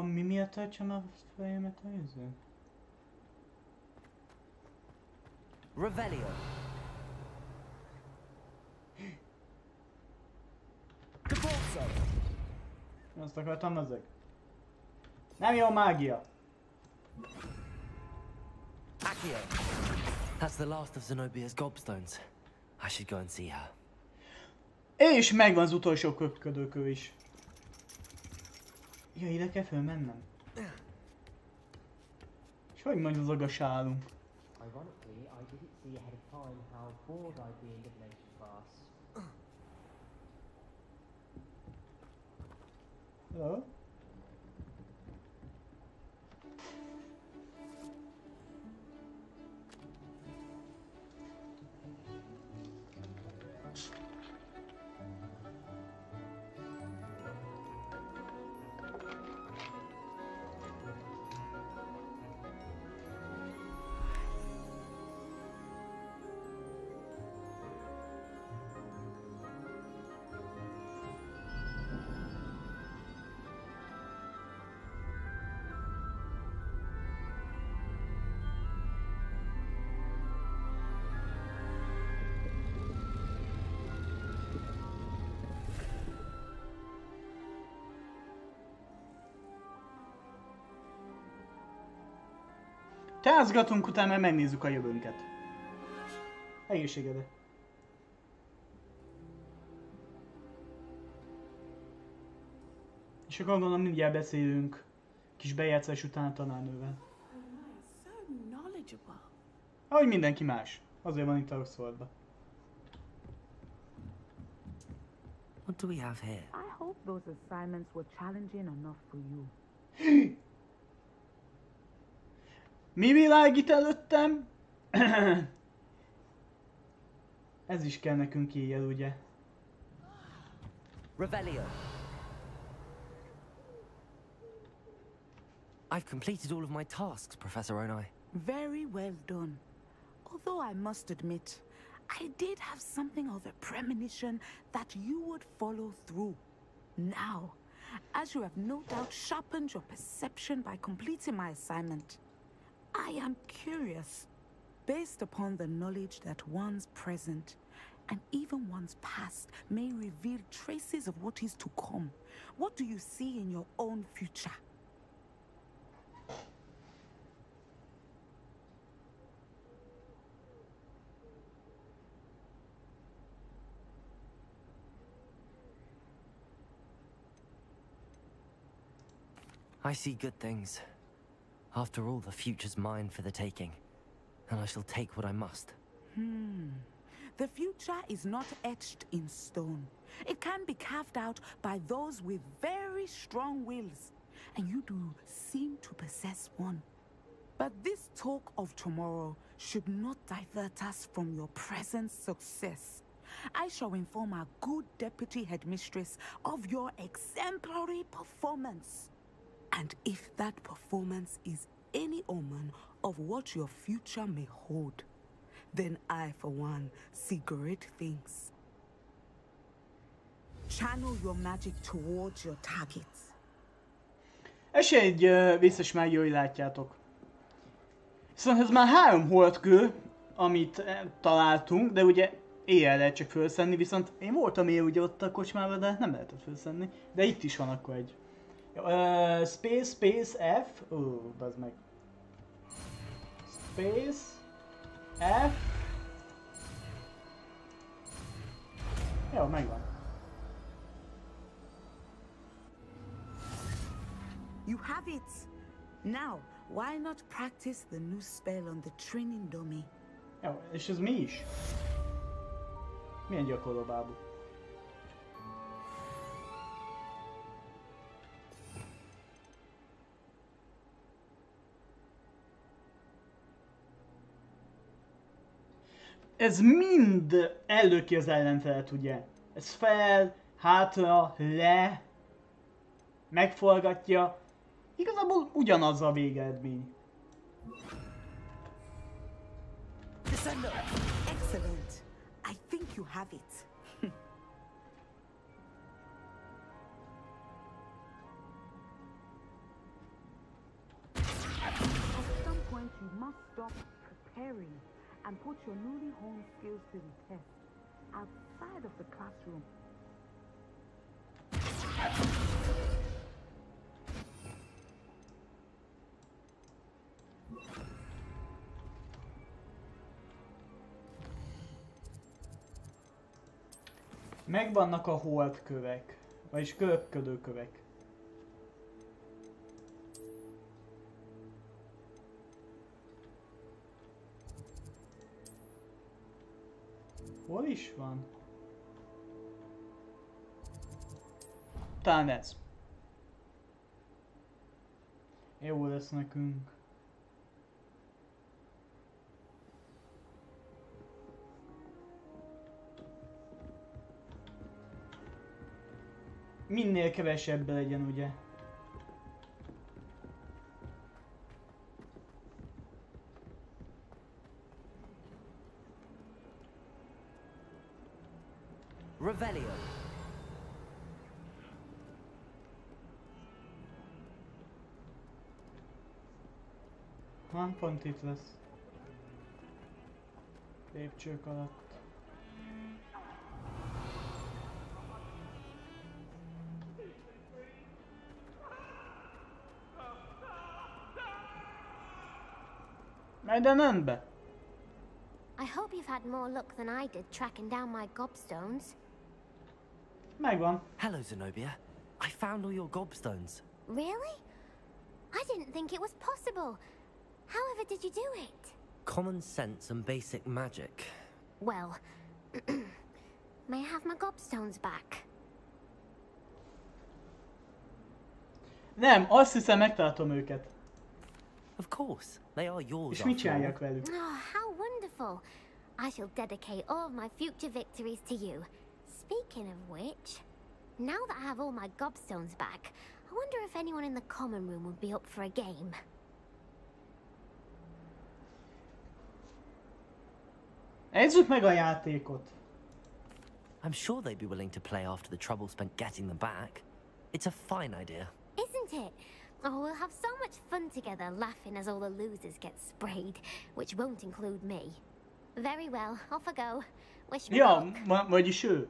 Mi miatt töltsem a fejemet a izé? Revelio. Azt akartam ezek. Nem jó mágia. That's the last of Zenobia's gobstones. I should go and see her. És megvan az utolsó köpködőkő is. Ja, ide kell fölmennem. És hogy mondjuk a sálunk? Ironically, I didn't see ahead of time how bored I'd be in divination class. Hello? Tázgatunk, utána megnézzük a jövőnket. Egészségedre. És akkor gondolom mindjárt beszélünk kis bejátszás után a tanárnővel. Ahogy mindenki más. Azért van itt a Oxfordban. What do we have here? I hope those assignments were challenging enough for you. Mi világít előttem? Ez is kell nekünk éjjel, ugye? Revelio. I've completed all of my tasks, Professor Onai. Very well done. Although I must admit, I did have something of a premonition that you would follow through. Now, as you have no doubt sharpened your perception by completing my assignment, I am curious, based upon the knowledge that one's present and even one's past may reveal traces of what is to come. What do you see in your own future? I see good things. After all, the future's mine for the taking, and I shall take what I must. The future is not etched in stone. It can be carved out by those with very strong wills, and you do seem to possess one. But this talk of tomorrow should not divert us from your present success. I shall inform our good deputy headmistress of your exemplary performance. And if that performance is any omen of what your future may hold, then I, for one, see great things. Channel your magic towards your targets. Ez egy vészes mágia, hogy látjátok. Szóval ez már 3 holdkő, amit találtunk, de ugye éjjel lehet csak felszenni, viszont én voltam éjjel ugye ott a kocsmában, de nem lehetett felszenni. De itt is van akkor egy. Space F. Bazd meg. Space F. Jó, megvan. You have it. Now, why not practice the new spell on the training dummy? Jó, és ez mi is? Milyen gyakorló bábú? Ez mind ellöki az ellenfelet, ugye? Ez fel, hátra, le, megforgatja. Igazából ugyanaz a végeredmény. Excellent. I think you have it. At some point you must stop preparing and put your newly honed skills to the test outside of the classroom. Megvannak a holdkövek, vagyis körökködő kövek. Hol is van? Talán ez. Jó lesz nekünk. Minél kevesebb legyen, ugye? Revelio. Ha, pont itt lesz. Lépcsők alatt. Megyen önbe. I hope you've had more luck than I did tracking down my gobstones. Megvan. Hello, Zenobia. I found all your gobstones. Really? I didn't think it was possible. However did you do it? Common sense and basic magic. Well, may I have my gobstones back? Nem, azt hiszem megtartom őket. Of course, they are yours. És mit csináljak velük? Oh, how wonderful! I shall dedicate all of my future victories to you. Speaking of which, now that I have all my gobstones back, I wonder if anyone in the common room would be up for a game. Nézzük meg a játékot. I'm sure they'd be willing to play after the trouble spent getting them back. It's a fine idea. Isn't it? Oh, we'll have so much fun together laughing as all the losers get sprayed, which won't include me. Very well, off I go. Wish me luck. Vagyis ő.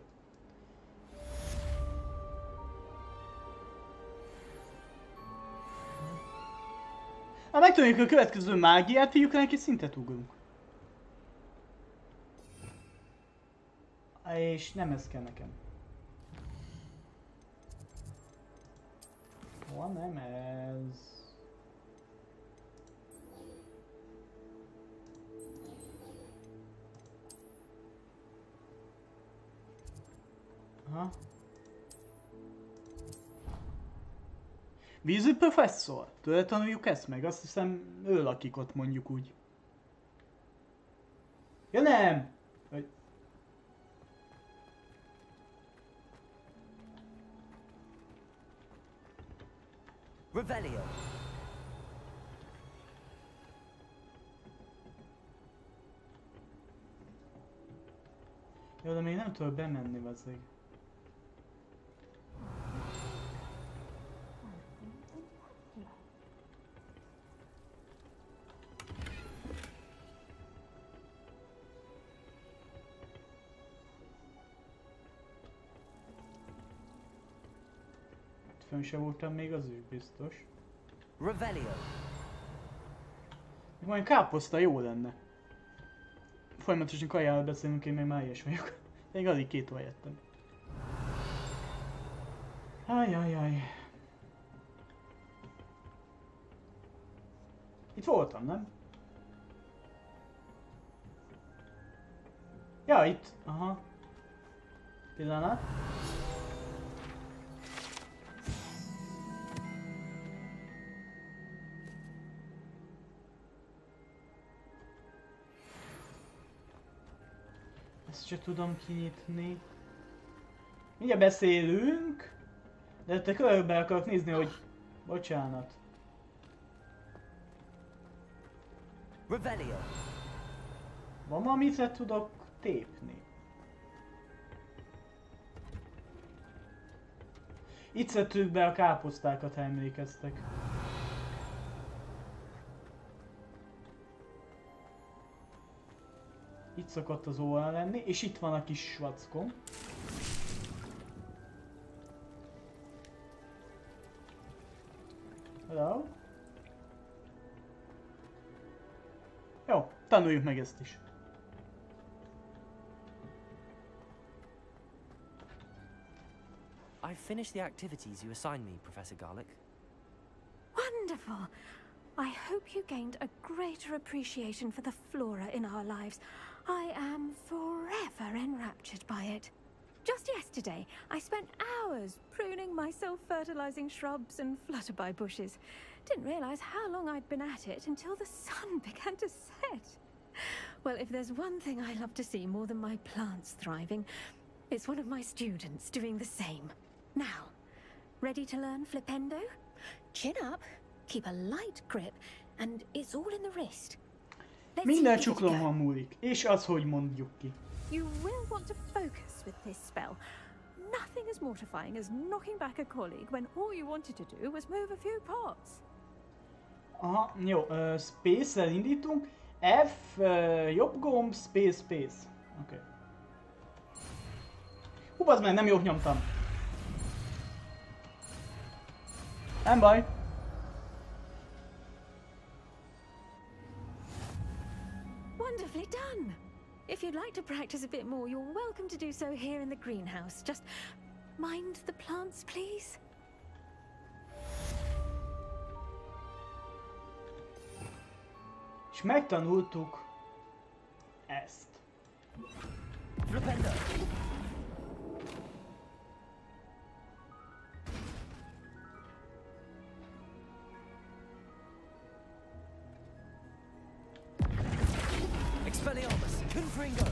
Ha megtanuljuk a következő mágiát, figyelj, neki szintet ugrunk. És nem ez kell nekem. Hol nem ez? Aha. Vízű professzor? Tőle tanuljuk ezt meg? Azt hiszem ő lakik ott, mondjuk úgy. Ja nem! Revelio. Jó, de még nem tudok bemenni, vazzeg. Fönn se voltam még az ő, biztos. Revelio. Majd káposzta jó lenne. Folyamatosan kajáról beszélünk, én még már ilyes vagyok. Még alig 2 óra jöttem. Ajajaj. Itt voltam, nem? Ja, itt. Aha. Pillanat. Ezt se tudom kinyitni. Mindjárt beszélünk. De te körbe akarok nézni, hogy... Bocsánat. Revelio. Van valamit, le tudok tépni. Itt szedtük be a káposztákat, ha emlékeztek. Itt szokott az óra lenni, és itt van a kis svackom. Hello? Jó, tanuljuk meg ezt is. I finished the activities you assigned me, Professor Garlic. Wonderful. I hope you gained a greater appreciation for the flora in our lives. I am forever enraptured by it. Just yesterday, I spent hours pruning my self-fertilizing shrubs and flutterby bushes. Didn't realize how long I'd been at it until the sun began to set. Well, if there's one thing I love to see more than my plants thriving, it's one of my students doing the same. Now, ready to learn flipendo? Chin up, keep a light grip, and it's all in the wrist. Minden csuklomon múlik, és az, hogy mondjuk ki. You will want to focus with this spell. Nothing as mortifying as knocking back a colleague when all you wanted to do was move a few pots. Aha, jó, space-el indítunk. F, jobb gomb, space, space. Oké. Okay. Hú, bazd meg, nem jót nyomtam. Nem baj. Wonderfully done. If you'd like to practice a bit more, you're welcome to do so here in the greenhouse. Just mind the plants, please. És megtanultuk ezt. Flipendo. Expelliarmus, Confringo.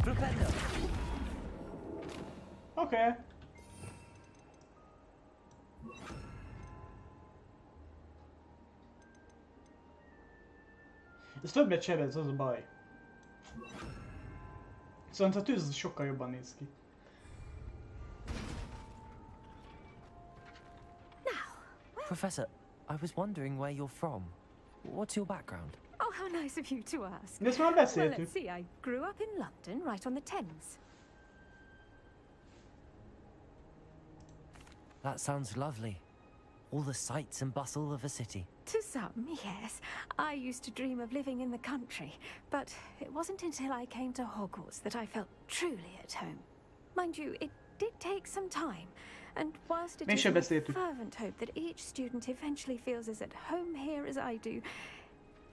Flipendo. Okay. Ez többet sebez, az a baj. Viszont a tűz sokkal jobban néz ki. Professor, I was wondering where you're from. What's your background? Oh, how nice of you to ask. Ezt már beszéltük. Well, let's see, I grew up in London, right on the Thames. That sounds lovely. All the sights and bustle of a city. To some, yes. I used to dream of living in the country, but it wasn't until I came to Hogwarts that I felt truly at home. Mind you, it did take some time, and whilst it is my fervent hope that each student eventually feels as at home here as I do,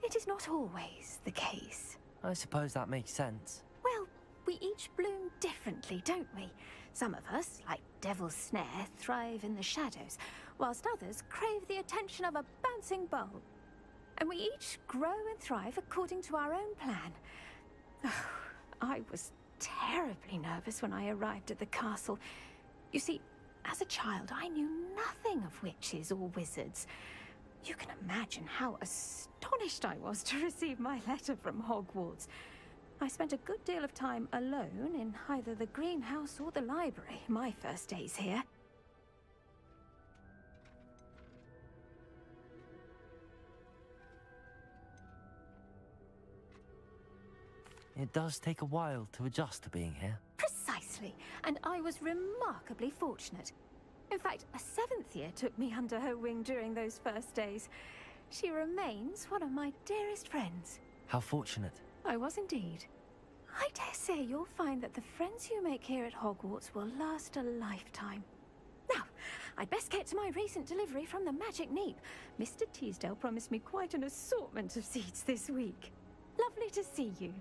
it is not always the case. I suppose that makes sense. Well, we each bloom differently, don't we? Some of us, like Devil's Snare, thrive in the shadows, whilst others crave the attention of a bouncing bulb. And we each grow and thrive according to our own plan. Oh, I was terribly nervous when I arrived at the castle. You see, as a child, I knew nothing of witches or wizards. You can imagine how astonished I was to receive my letter from Hogwarts. I spent a good deal of time alone in either the greenhouse or the library my first days here. It does take a while to adjust to being here. Precisely, and I was remarkably fortunate. In fact, a 7th year took me under her wing during those first days. She remains one of my dearest friends. How fortunate. I was indeed. I dare say you'll find that the friends you make here at Hogwarts will last a lifetime. Now, I'd best get to my recent delivery from the Magic Neep. Mr. Teasdale promised me quite an assortment of seeds this week. Lovely to see you.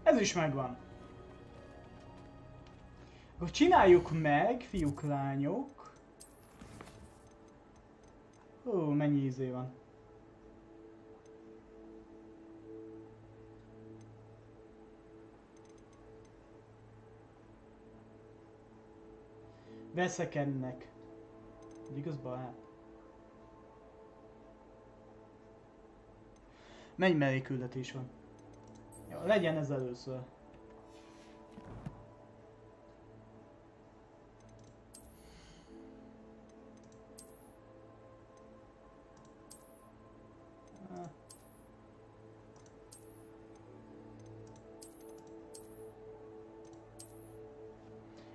Ez is megvan. Akkor csináljuk meg, fiúk, lányok. Ó, mennyi izé van. Veszekednek. Igaz, barát? Mennyi mellékküldetés van? Jó, legyen ez először.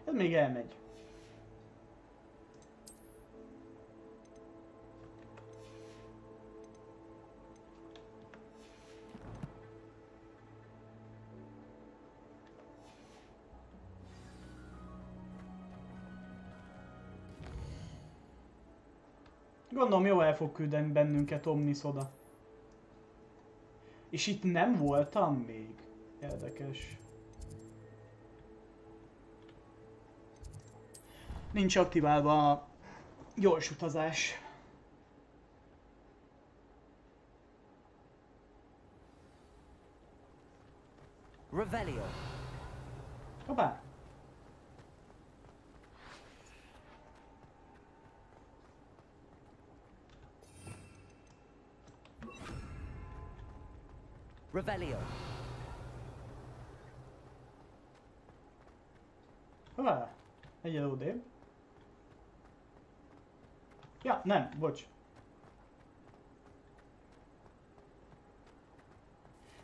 Ez még elmegy. Gondolom jó el fog küldeni bennünket Omnis oda. És itt nem voltam még. Érdekes. Nincs aktiválva a gyors utazás. Revelio. Hoppá! Revelio. Hoppá! Egyel odébb. Ja, nem, bocs.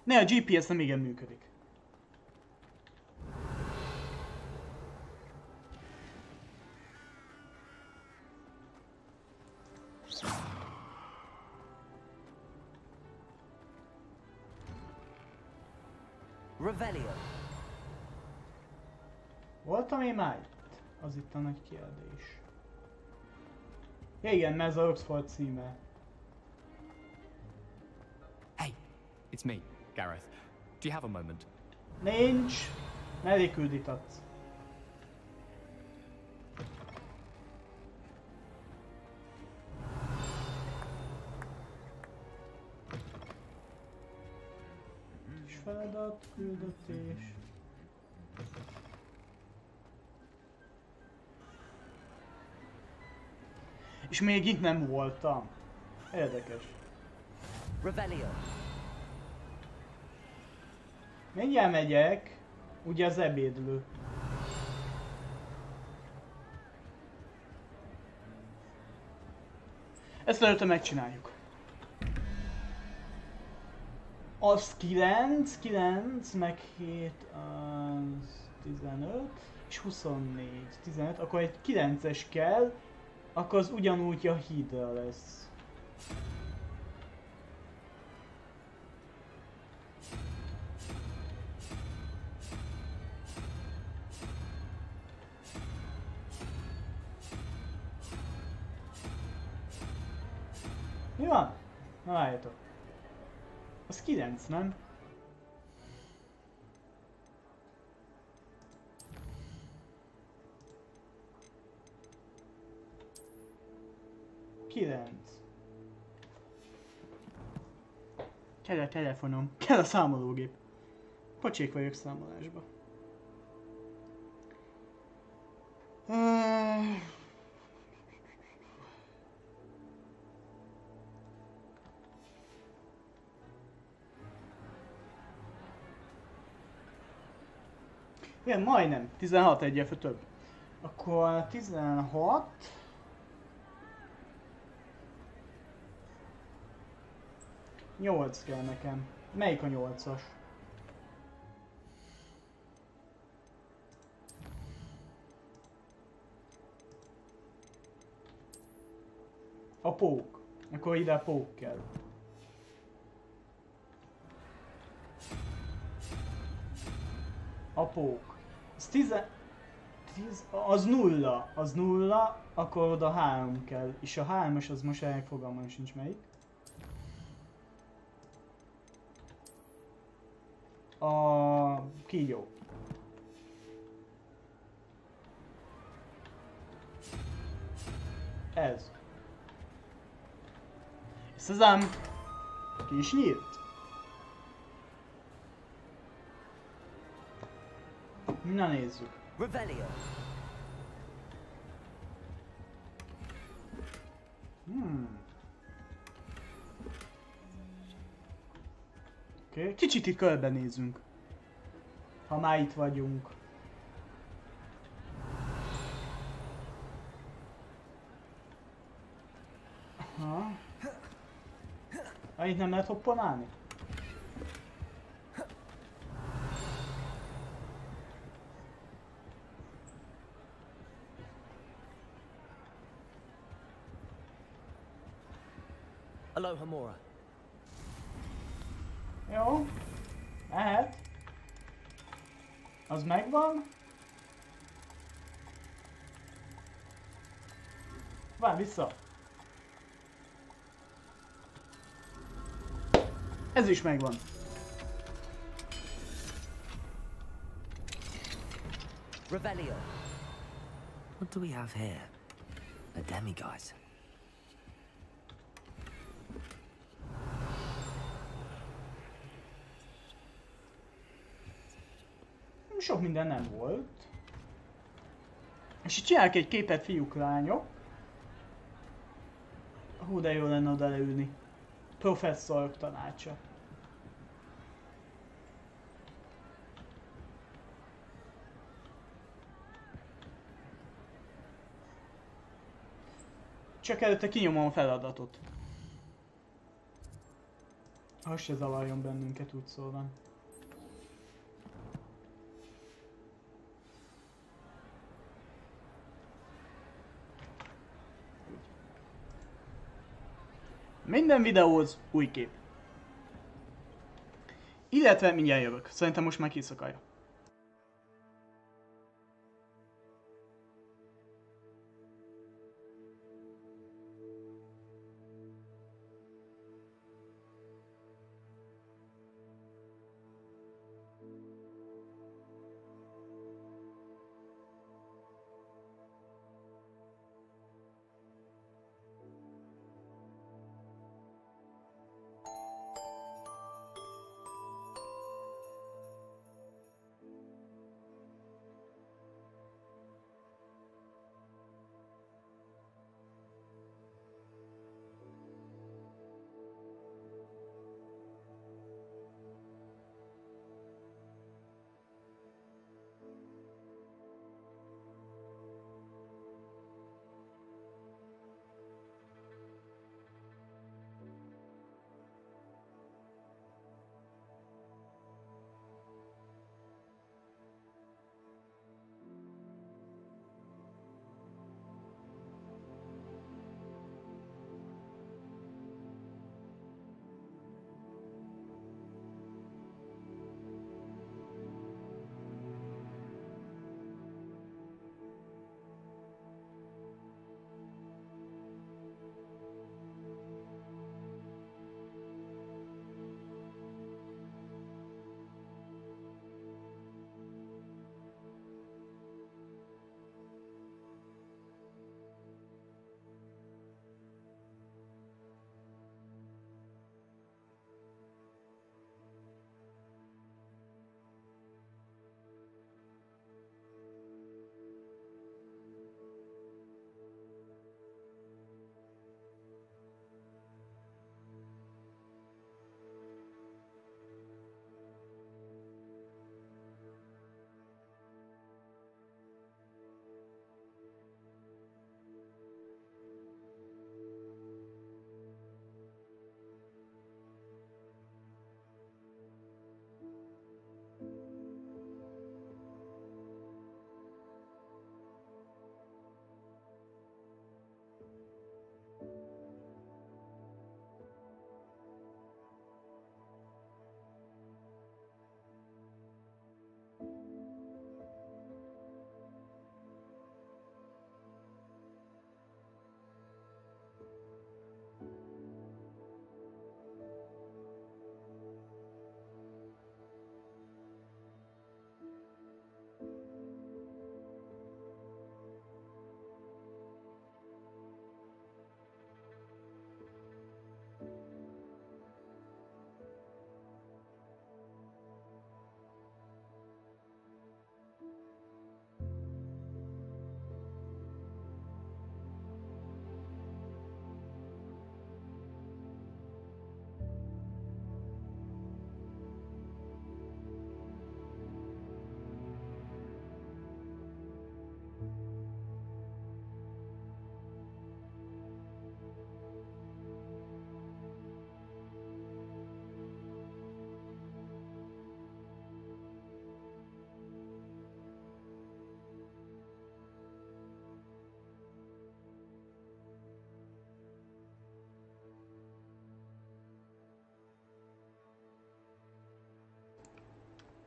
Ne, a GPS nem igen működik. Revelio. Voltam én már itt? Az itt a nagy kérdés. Ja, igen, mert ez a Oxford címe. Hey, it's me, Gareth. Do you have a moment? Nincs! Meré küldítatsz. És feladat, küldetés. És még itt nem voltam. Érdekes. Revelio. Mindjárt megyek. Ugye az ebédlő. Ezt előtte megcsináljuk. Az 9, meg 7, az 15, és 24, 15, akkor egy 9-es kell, akkor az ugyanúgy a hídra lesz. Mi van? Na várjatok. Az 9, nem? Kell a telefonom, kell a számológép. Pocsék vagyok számolásba. Igen, majdnem. 16 egyel fő több. Akkor 16... 8 kell nekem. Melyik a 8-as? A pók. Akkor ide a pók kell. A pók. Az 10... Az 0. Az 0, akkor oda 3 kell. És a 3-as az most elfogalmam sincs melyik. A kígyó. Ez. És az ám ki is nyílt. Na nézzük. Revelio. Oké, kicsit itt körbenézünk. Ha már itt vagyunk. Aha. Itt nem lehet hoppanálni? Aloha Mora. Jó. Mehet. Az megvan. Várj vissza. Ez is megvan. Revelio. What do we have here? A demiguise. Sok minden nem volt. És itt csinálok egy képet, fiúk, lányok. Hú, de jó lenne oda leülni. Professzorok tanácsa. Csak előtte kinyomom a feladatot. Az se zavarjon bennünket, úgy szólva. Minden videóhoz új kép. Illetve mindjárt jövök. Szerintem most már kiszakálja.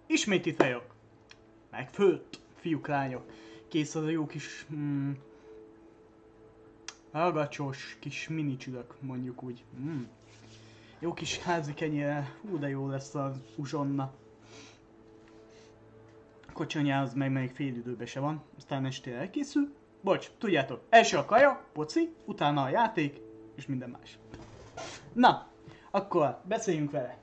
Ismét itt vagyok. Megfőtt, fiúk, lányok. Kész az a jó kis... ragacsos kis mini csülök, mondjuk úgy. Jó kis házi kenyére. Hú, de jó lesz az uzsonna. A kocsonyához meg még fél időben se van. Aztán estére elkészül. Bocs, tudjátok, első a kaja, poci, utána a játék, és minden más. Na, akkor beszéljünk vele.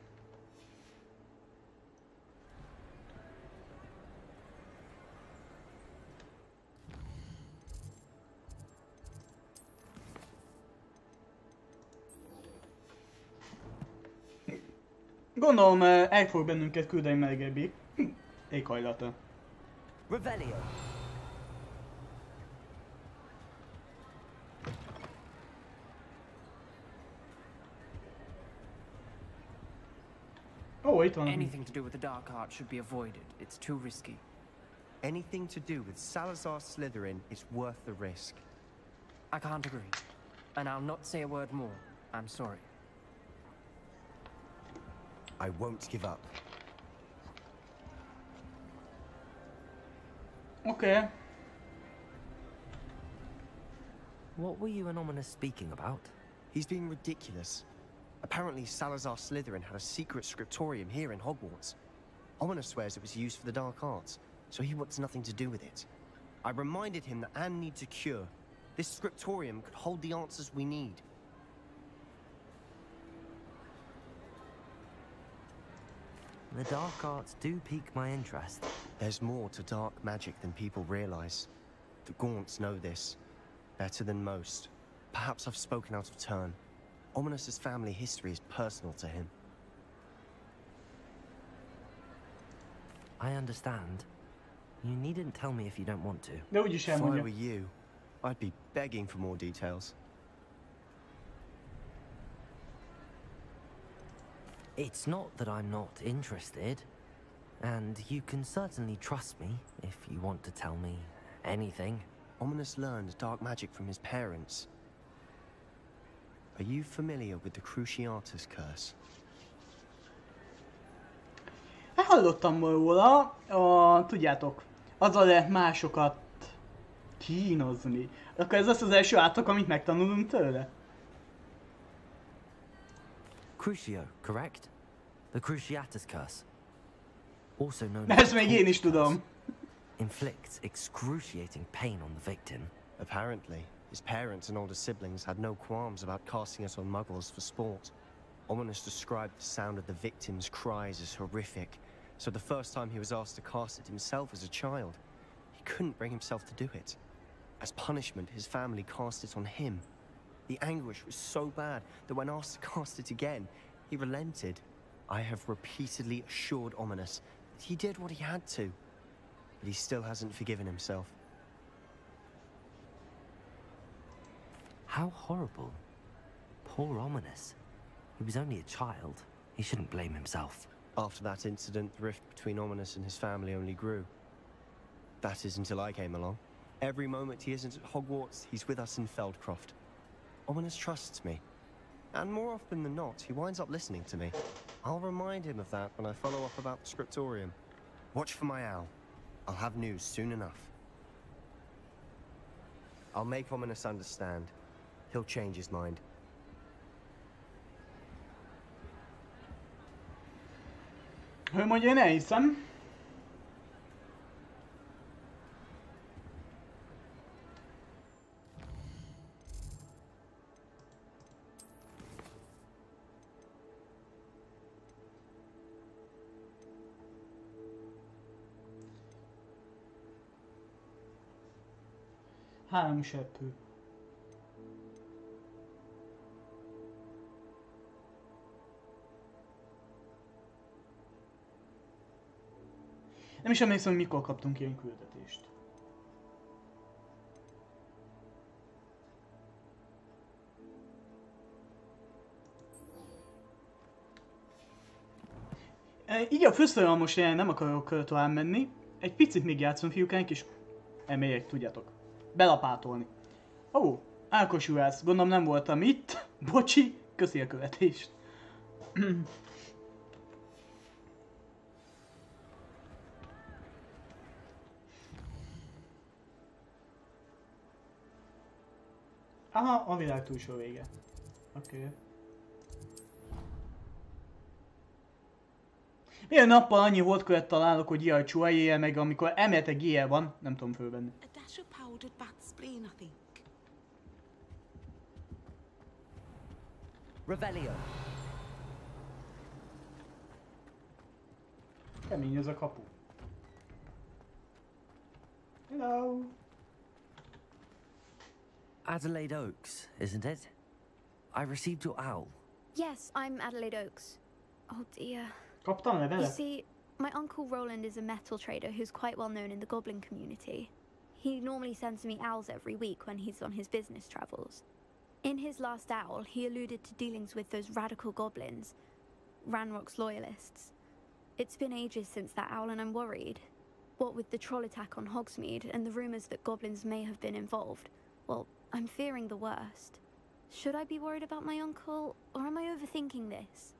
Gondolom el fog bennünket küldeni melegebb éghajlata. Revelio. Oh, wait on. Anything to do with the dark art should be avoided. It's too risky. Anything to do with Salazar Slytherin is worth the risk. I can't agree. And I'll not say a word more. I'm sorry. I won't give up. Okay. What were you and Ominous speaking about? He's being ridiculous. Apparently Salazar Slytherin had a secret scriptorium here in Hogwarts. Ominous swears it was used for the dark arts, so he wants nothing to do with it. I reminded him that Anne needs a cure. This scriptorium could hold the answers we need. The dark arts do pique my interest. There's more to dark magic than people realize. The Gaunts know this better than most. Perhaps I've spoken out of turn. Ominous's family history is personal to him. I understand. You needn't tell me if you don't want to. No, you If I were you, I'd be begging for more details. It's not that I'm not interested. And you can certainly trust me if you want to tell me anything. Ominous learned dark magic from his parents. Are you familiar with the Cruciatus curse? Hallottam róla, tudjátok, azzal lehet másokat kínozni. Akkor ez lesz az első átok, amit megtanulunk tőle? Crucio, correct? The Cruciatus curse. Also known Ezt még én is tudom. Inflicts excruciating pain on the victim. Apparently, his parents and older siblings had no qualms about casting it on muggles for sport. Ominous described the sound of the victim's cries as horrific, so the first time he was asked to cast it himself as a child, he couldn't bring himself to do it. As punishment, his family cast it on him. The anguish was so bad that when asked to cast it again, he relented. I have repeatedly assured Ominous that he did what he had to, but he still hasn't forgiven himself. How horrible. Poor Ominous. He was only a child. He shouldn't blame himself. After that incident, the rift between Ominous and his family only grew. That is until I came along. Every moment he isn't at Hogwarts, he's with us in Feldcroft. Ominous trusts me. And more often than not, he winds up listening to me. I'll remind him of that when I follow up about the scriptorium. Watch for my owl. I'll have news soon enough. I'll make Ominous understand. He'll change his mind. Ő mondja, én elhiszem. Három seppő. Nem is emlékszem, hogy mikor kaptunk ilyen küldetést. Így a fősztorival most nem akarok tovább menni. Egy picit még játszunk, fiúkánk, és elmegyek, tudjátok, belapátolni. Ó, Ákos-juhász, gondolom nem voltam itt. Bocsi, köszi a követést. Aha, a világ túlsó vége. Oké. Ilyen nappal annyi holdkövet találok, hogy jaj, csuhajél, meg amikor emeltek éjjel van, nem tudom fölvenni. A dash of powdered bat spleen, I think. Revelio. Kemény ez a kapu. Hello. Adelaide Oaks, isn't it? I received your owl. Yes, I'm Adelaide Oaks. Oh dear. Kaptam le vele? You see, my uncle Roland is a metal trader who's quite well known in the goblin community. He normally sends me owls every week when he's on his business travels. In his last owl, he alluded to dealings with those radical goblins, Ranrock's loyalists. It's been ages since that owl and I'm worried. What with the troll attack on Hogsmeade and the rumours that goblins may have been involved, well, I'm fearing the worst. Should I be worried about my uncle, or am I overthinking this?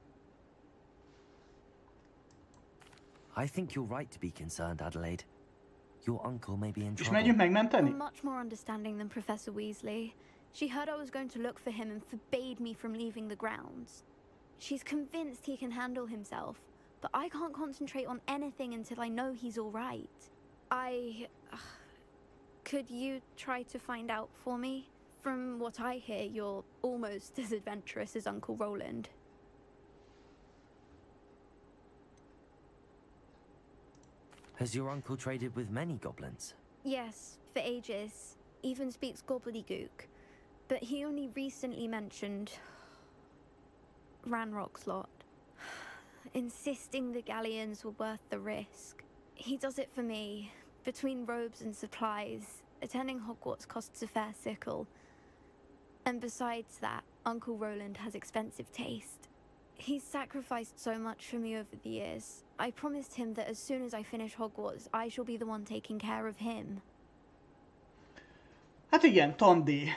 I think you're right to be concerned, Adelaide. Your uncle may be in És trouble. megyünk megmenteni? I'm much more understanding than Professor Weasley. She heard I was going to look for him and forbade me from leaving the grounds. She's convinced he can handle himself, but I can't concentrate on anything until I know he's all right. Could you try to find out for me? From what I hear, you're almost as adventurous as Uncle Roland. Has your uncle traded with many goblins? Yes, for ages. Even speaks gobbledygook. But he only recently mentioned Ranrock's lot, insisting the galleons were worth the risk. He does it for me. Between robes and supplies, attending Hogwarts costs a fair sickle. And besides that, Uncle Roland has expensive taste. He's sacrificed so much for me over the years. I promised him that as soon as I finish Hogwarts, I shall be the one taking care of him. Hát igen, tandé.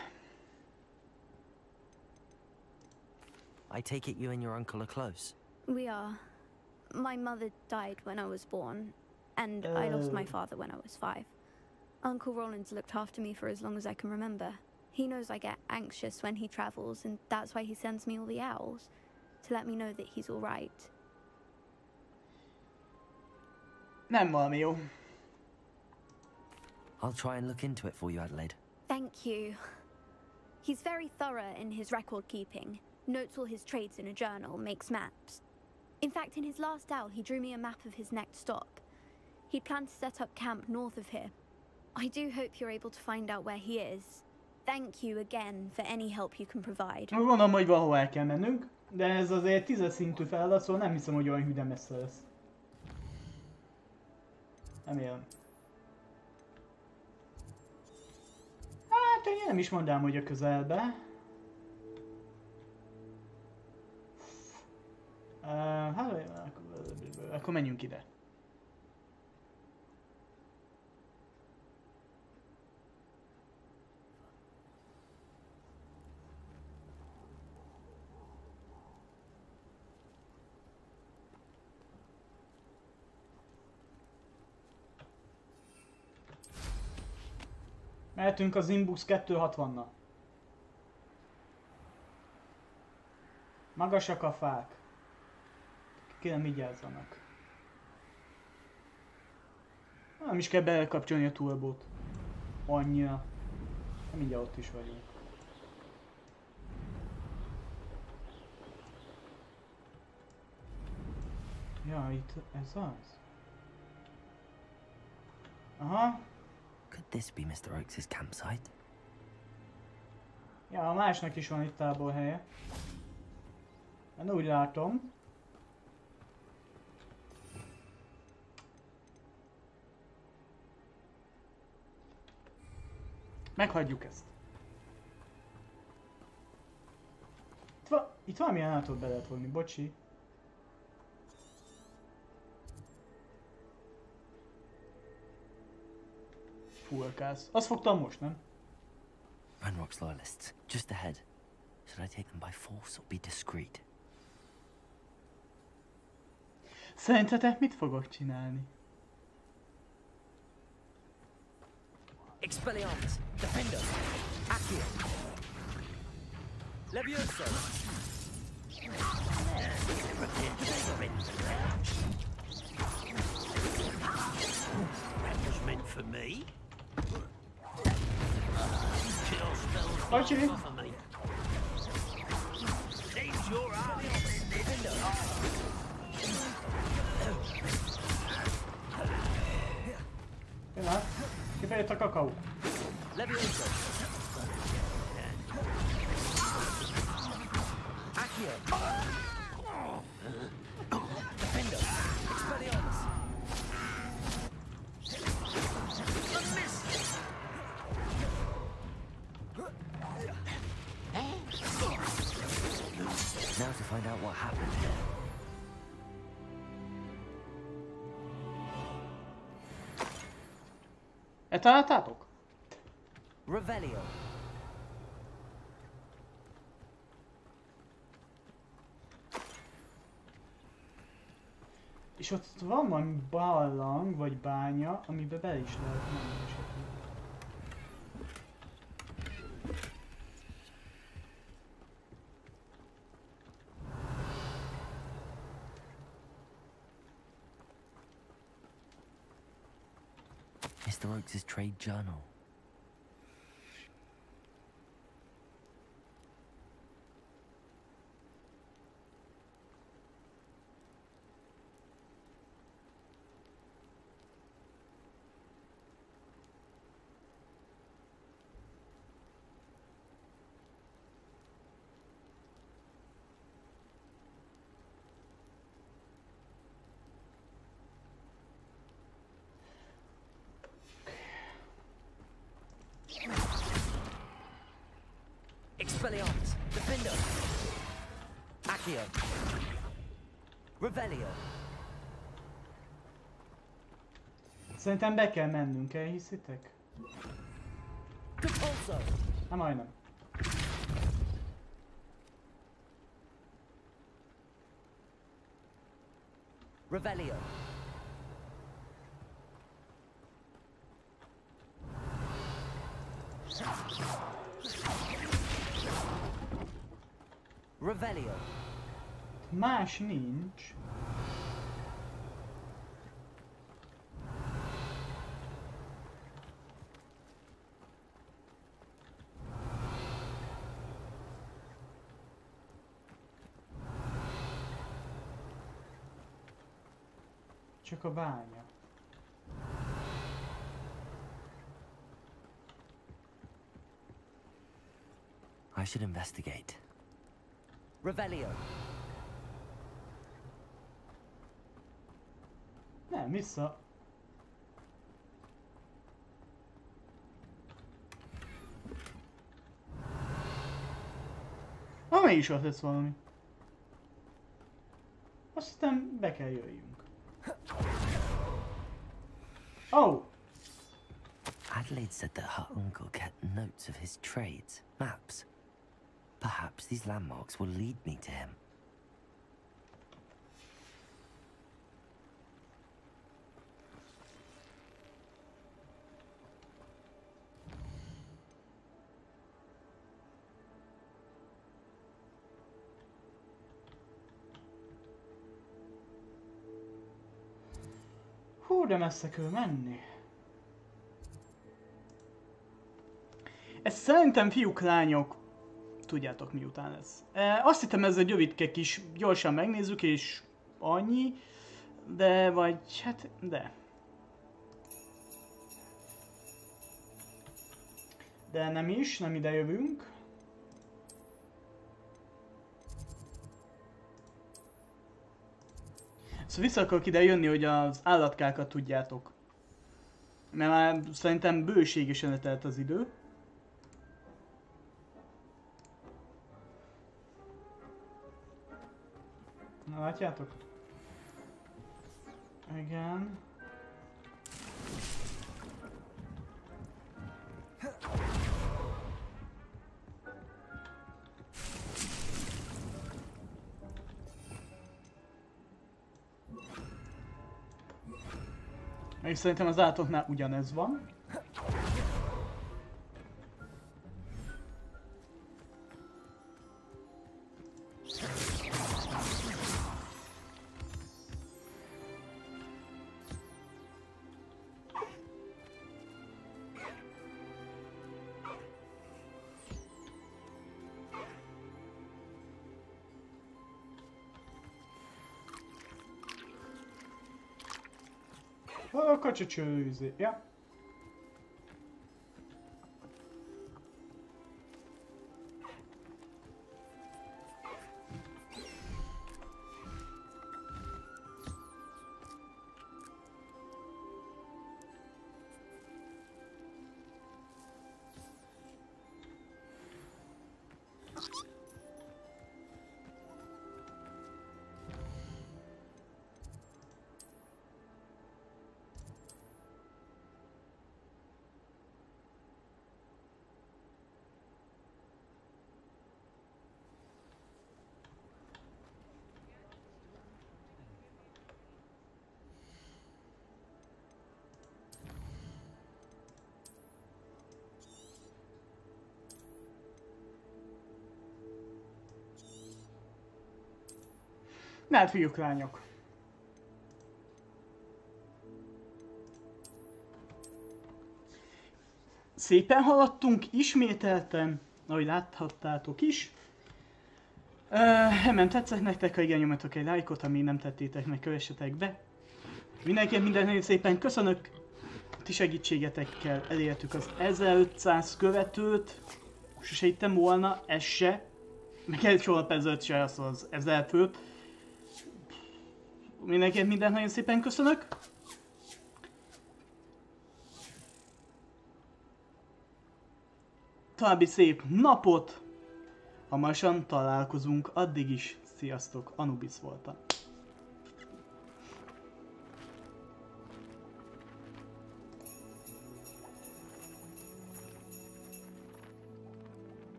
I take it you and your uncle are close. We are. My mother died when I was born, and I lost my father when I was 5. Uncle Roland's looked after me for as long as I can remember. He knows I get anxious when he travels, and that's why he sends me all the owls, to let me know that he's all right. Nem valami jó. I'll try and look into it for you, Adelaide. Thank you. He's very thorough in his record keeping. Notes all his trades in a journal, makes maps. In fact, in his last owl, he drew me a map of his next stop. He planned to set up camp north of here. I do hope you're able to find out where he is. Thank you again for any help you can provide. Gondolom, hogy valahol el kell mennünk, de ez azért 10-es szintű feladat, szóval nem hiszem, hogy olyan hűde messze lesz. Remélem. Hát, én nem is mondám, hogy a közelbe. Hát, akkor menjünk ide. Mehetünk az Imbus 260-nal. Magasak a fák. Kérem, vigyázzanak. Nem is kell belekapcsolni a turbót. Annyira. Mindjárt ott is vagyunk. Ja, itt ez az. Aha. Could this be Mr. Oakes' campsite? Ja, a másnak is van itt táborhelye. Én úgy látom. Meghagyjuk ezt. Itt valamilyen átot be lehet vonni, bocsi. Fullkász. Azt fogtam most, nem? Ranrock's loyalists, just ahead. Should I take them by force or be discreet? Szerintetek mit fogok csinálni? Expelliarmus, Defender, Akit, Levioso. Pacsi! Pillanat, kifejött a kakaó. Now to find out what happened here. Találtátok? Revelio. És ott van valami barlang vagy bánya, amiben bele is lehet menni esetleg. Mr. Oakes' trade journal. Expelliarmus, Defender, Accio, Revelio. Szerintem be kell mennünk, elhiszitek? Nem majdnem. Revelio. Revelio. Más nincs. Csak a bánya. I should investigate. Revelio. Nem, vissza. Mégis ott lesz valami. Azt hiszem be kell jöjjünk. Oh! Adelaide said that her uncle kept notes of his trades, maps. Perhaps these landmarks will lead me to him. Hú, de messze kell menni. Ez szerintem fiúk, lányok, tudjátok miután lesz. Azt hittem ez egy rövidke kis, gyorsan megnézzük és annyi, de vagy hát, de. De nem is, nem ide jövünk. Szóval vissza akarok ide jönni, hogy az állatkákat tudjátok. Mert már szerintem bőségesen letelt az idő. Na látjátok? Igen. És szerintem az állatoknál ugyanez van. A kacsacsőzé, ja. Na hát fiúk, lányok. Szépen haladtunk, ismételten, ahogy láthattátok is. Nem tetszett nektek, ha igen, nyomjatok egy lájkot, ha még nem tettétek, meg kövessetek be. Mindenkinek nagyon szépen köszönök. Ti segítségetekkel elértük az 1500 követőt. Sose hittem volna, ez se. Meg egy hónap ezelőtt se az 1000 főt. Mindenkinek nagyon szépen köszönök. További szép napot. Hamarosan találkozunk, addig is. Sziasztok, Anubis voltam.